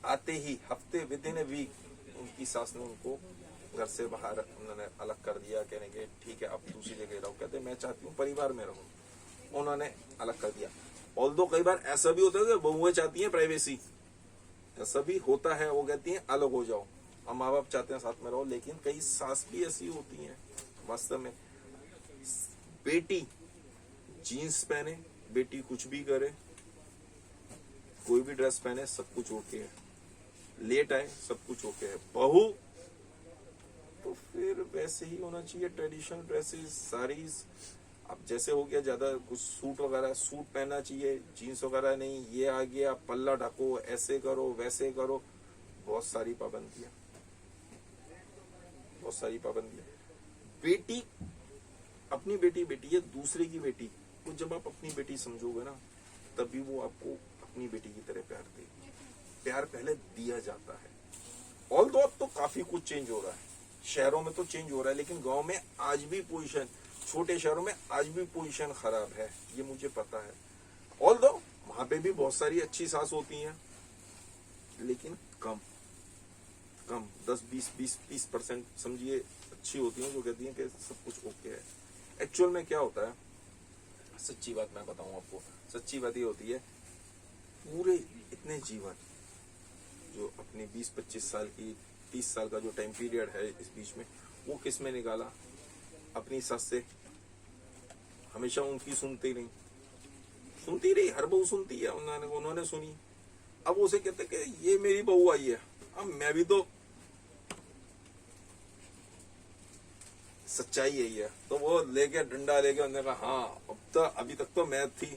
Speaker 1: आते ही हफ्ते, विद इन ए वीक, उनकी सास ने उनको घर से बाहर उन्होंने अलग कर दिया, कहने के ठीक है अब दूसरी जगह रहो। कहते मैं चाहती हूँ परिवार में रहूं, उन्होंने अलग कर दिया। ऑल्दो कई बार ऐसा भी होता है कि बहुएं चाहती हैं प्राइवेसी, ऐसा भी होता है, वो कहती हैं अलग हो जाओ, और माँ बाप चाहते हैं साथ में रहो। लेकिन कई सास भी ऐसी होती हैं वास्तव में, बेटी जीन्स पहने, बेटी कुछ भी करे, कोई भी ड्रेस पहने, सब कुछ ओके है, लेट आए सब कुछ ओके है। बहू तो फिर वैसे ही होना चाहिए, ट्रेडिशनल ड्रेसेस, साड़ीज। अब जैसे हो गया ज्यादा कुछ सूट वगैरह, सूट पहनना चाहिए, जीन्स वगैरह नहीं। ये आ गया पल्ला ढको, ऐसे करो वैसे करो, बहुत सारी पाबंदियां, बहुत सारी पाबंदियां। बेटी अपनी बेटी बेटी है, दूसरे की बेटी को जब आप अपनी बेटी समझोगे ना, तभी वो आपको अपनी बेटी की तरह प्यार देगी। प्यार पहले दिया जाता है। ऑल्दो अब तो काफी कुछ चेंज हो रहा है, शहरों में तो चेंज हो रहा है, लेकिन गांव में आज भी पोजीशन, छोटे शहरों में आज भी पोजीशन खराब है, ये मुझे पता है। ऑल्दो वहां पे भी बहुत सारी अच्छी सास होती हैं, लेकिन कम 10-20% समझिए अच्छी होती हैं, जो कहती हैं कि सब कुछ ओके है। एक्चुअल में क्या होता है, सच्ची बात मैं बताऊं आपको, सच्ची बात ये होती है, पूरे इतने जीवन जो अपने 20-25 साल की, 30 साल का जो टाइम पीरियड है इस बीच में, वो किस में निकाला? अपनी सास से। हमेशा उनकी सुनते नहीं, सुनती रही, हर बहू सुनती है, उन्होंने सुनी। अब उसे कहते कि ये मेरी बहू आई है, अब मैं भी तो, सच्चाई यही है। तो वो लेके डंडा लेके उन्होंने कहा हाँ अब तो, अभी तक तो मैं थी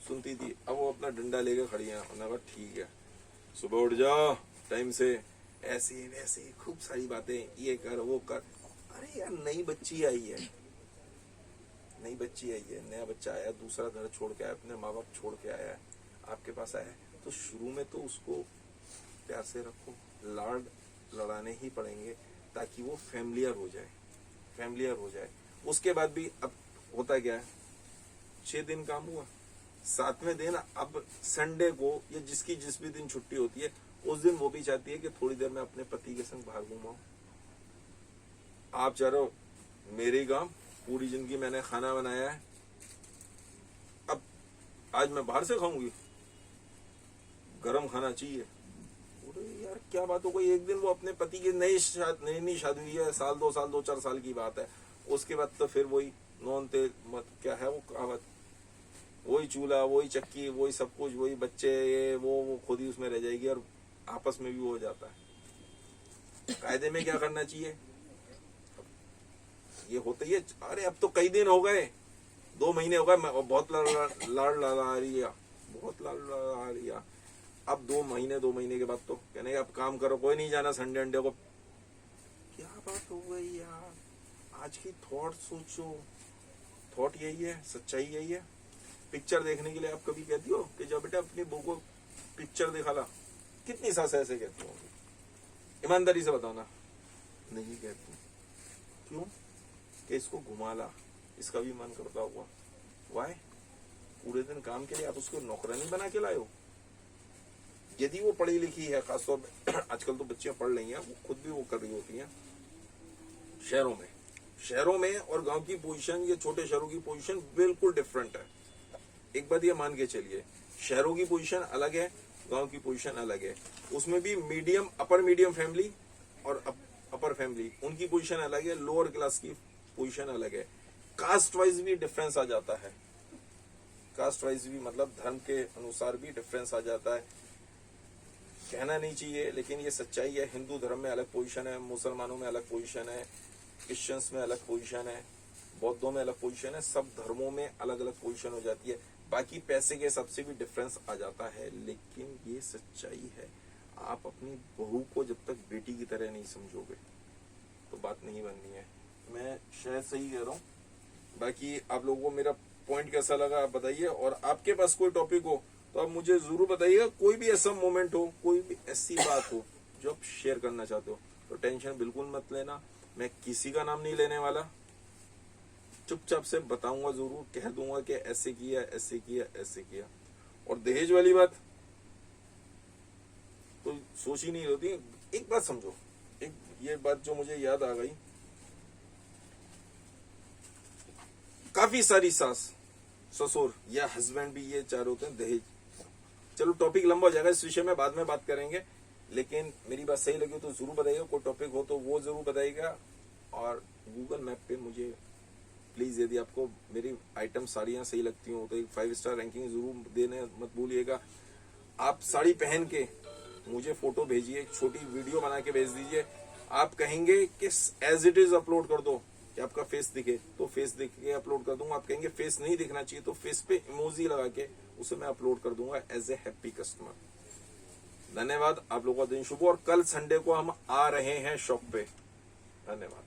Speaker 1: सुनती थी, अब वो अपना डंडा लेके खड़ी है। उन्होंने कहा ठीक है, सुबह उठ जाओ टाइम से, ऐसे वैसे खूब सारी बातें, ये कर वो कर। अरे यार नई बच्ची आई है, नई बच्ची आई है, नया बच्चा आया, दूसरा घर छोड़ के आया, अपने माँ बाप छोड़ के आया है, आपके पास आया है, तो शुरू में तो उसको प्यार से रखो, लाड लड़ाने ही पड़ेंगे ताकि वो फैमिलियर हो जाए, फैमिलियर हो जाए। उसके बाद भी अब होता क्या है, 6 दिन काम हुआ, 7वें दिन अब संडे को या जिसकी जिस भी दिन छुट्टी होती है उस दिन वो भी चाहती है कि थोड़ी देर में अपने पति के संग बाहर घुमाओ। आप चाह रहे हो मेरे गांव, पूरी जिंदगी मैंने खाना बनाया है, अब आज मैं बाहर से खाऊंगी, गरम खाना चाहिए। अरे यार क्या बात हो गई, एक दिन वो अपने पति की नई शादी हुई है, साल 2 साल 2-4 साल की बात है, उसके बाद तो फिर वही नॉन तेल मत क्या है वो कहावत, वही चूल्हा वही चक्की वही सब कुछ, वही बच्चे ये वो खुद ही उसमें रह जाएगी और आपस में भी वो हो जाता है। कायदे में क्या करना चाहिए, ये होता ही है। अरे अब तो कई दिन हो गए, 2 महीने हो गए, मैं बहुत लाड़ लड़ा रही है, बहुत लाड़ लड़ा रही है। अब 2 महीने के बाद तो कहने अब काम करो, कोई नहीं जाना संडे अंडे को। क्या बात हो गई यार, आज की थॉट सोचो, थॉट यही है, सच्चाई यही है। पिक्चर देखने के लिए आप कभी कहती हो कि जब बेटा अपनी बहू को पिक्चर दिखा ला, कितनी सास ऐसे कहती होंगी, ईमानदारी से बताना। नहीं कहती, क्यों कि इसको घुमा ला, इसका भी मन करता होगा। वाई, पूरे दिन काम के लिए आप उसको नौकरानी बना के लाए हो। यदि वो पढ़ी लिखी है, खासतौर पे आजकल तो बच्चियां पढ़ रही हैं, वो खुद भी वो कर रही होती हैं। शहरों में और गांव की पोजीशन, ये छोटे शहरों की पोजीशन बिल्कुल डिफरेंट है। एक बात ये मान के चलिए, शहरों की पोजीशन अलग है, गांव की पोजीशन अलग है। उसमें भी मीडियम अपर मीडियम फैमिली और अपर फैमिली, उनकी पोजीशन अलग है, लोअर क्लास की पोजीशन अलग है। कास्ट वाइज भी डिफरेंस आ जाता है, कास्ट वाइज भी मतलब धर्म के अनुसार भी डिफरेंस आ जाता है। कहना नहीं चाहिए लेकिन ये सच्चाई है। हिंदू धर्म में अलग पोजीशन है, मुसलमानों में अलग पोजीशन है, क्रिश्चियंस में अलग पोजीशन है, बौद्धों में अलग पोजीशन है, सब धर्मों में अलग अलग पोजीशन हो जाती है। बाकी पैसे के हिसाब से भी डिफरेंस आ जाता है, लेकिन ये सच्चाई है। आप अपनी बहू को जब तक बेटी की तरह नहीं समझोगे तो बात नहीं बननी है। मैं शायद सही कह रहा हूँ। बाकी आप लोगों को मेरा पॉइंट कैसा लगा आप बताइए, और आपके पास कोई टॉपिक हो तो आप मुझे जरूर बताइएगा। कोई भी ऐसा मोमेंट हो, कोई भी ऐसी बात हो जो आप शेयर करना चाहते हो तो टेंशन बिल्कुल मत लेना, मैं किसी का नाम नहीं लेने वाला, चुपचाप से बताऊंगा, जरूर कह दूंगा कि ऐसे किया ऐसे किया ऐसे किया। और दहेज वाली बात तो सोच ही नहीं होती। एक बात समझो, एक ये बात जो मुझे याद आ गई, काफी सारी सास ससुर या हस्बैंड भी ये चाह रहे होते हैं दहेज। चलो टॉपिक लंबा हो जाएगा, इस विषय में बाद में बात करेंगे, लेकिन मेरी बात सही लगी तो जरूर बताइएगा। कोई टॉपिक हो तो वो जरूर बताइएगा। और गूगल मैप पे मुझे प्लीज, यदि आपको मेरी आइटम साड़ियां सही लगती हो तो एक 5 स्टार रैंकिंग जरूर देने मत भूलिएगा। आप साड़ी पहन के मुझे फोटो भेजिए, एक छोटी वीडियो बना के भेज दीजिए। आप कहेंगे कि एज इट इज अपलोड कर दो कि आपका फेस दिखे तो फेस दिख के अपलोड कर दूंगा। आप कहेंगे फेस नहीं दिखना चाहिए तो फेस पे इमोजी लगा के उसे मैं अपलोड कर दूंगा एज ए हैप्पी कस्टमर। धन्यवाद, आप लोगों का दिन शुभ हो। और कल संडे को हम आ रहे हैं शॉप पे। धन्यवाद।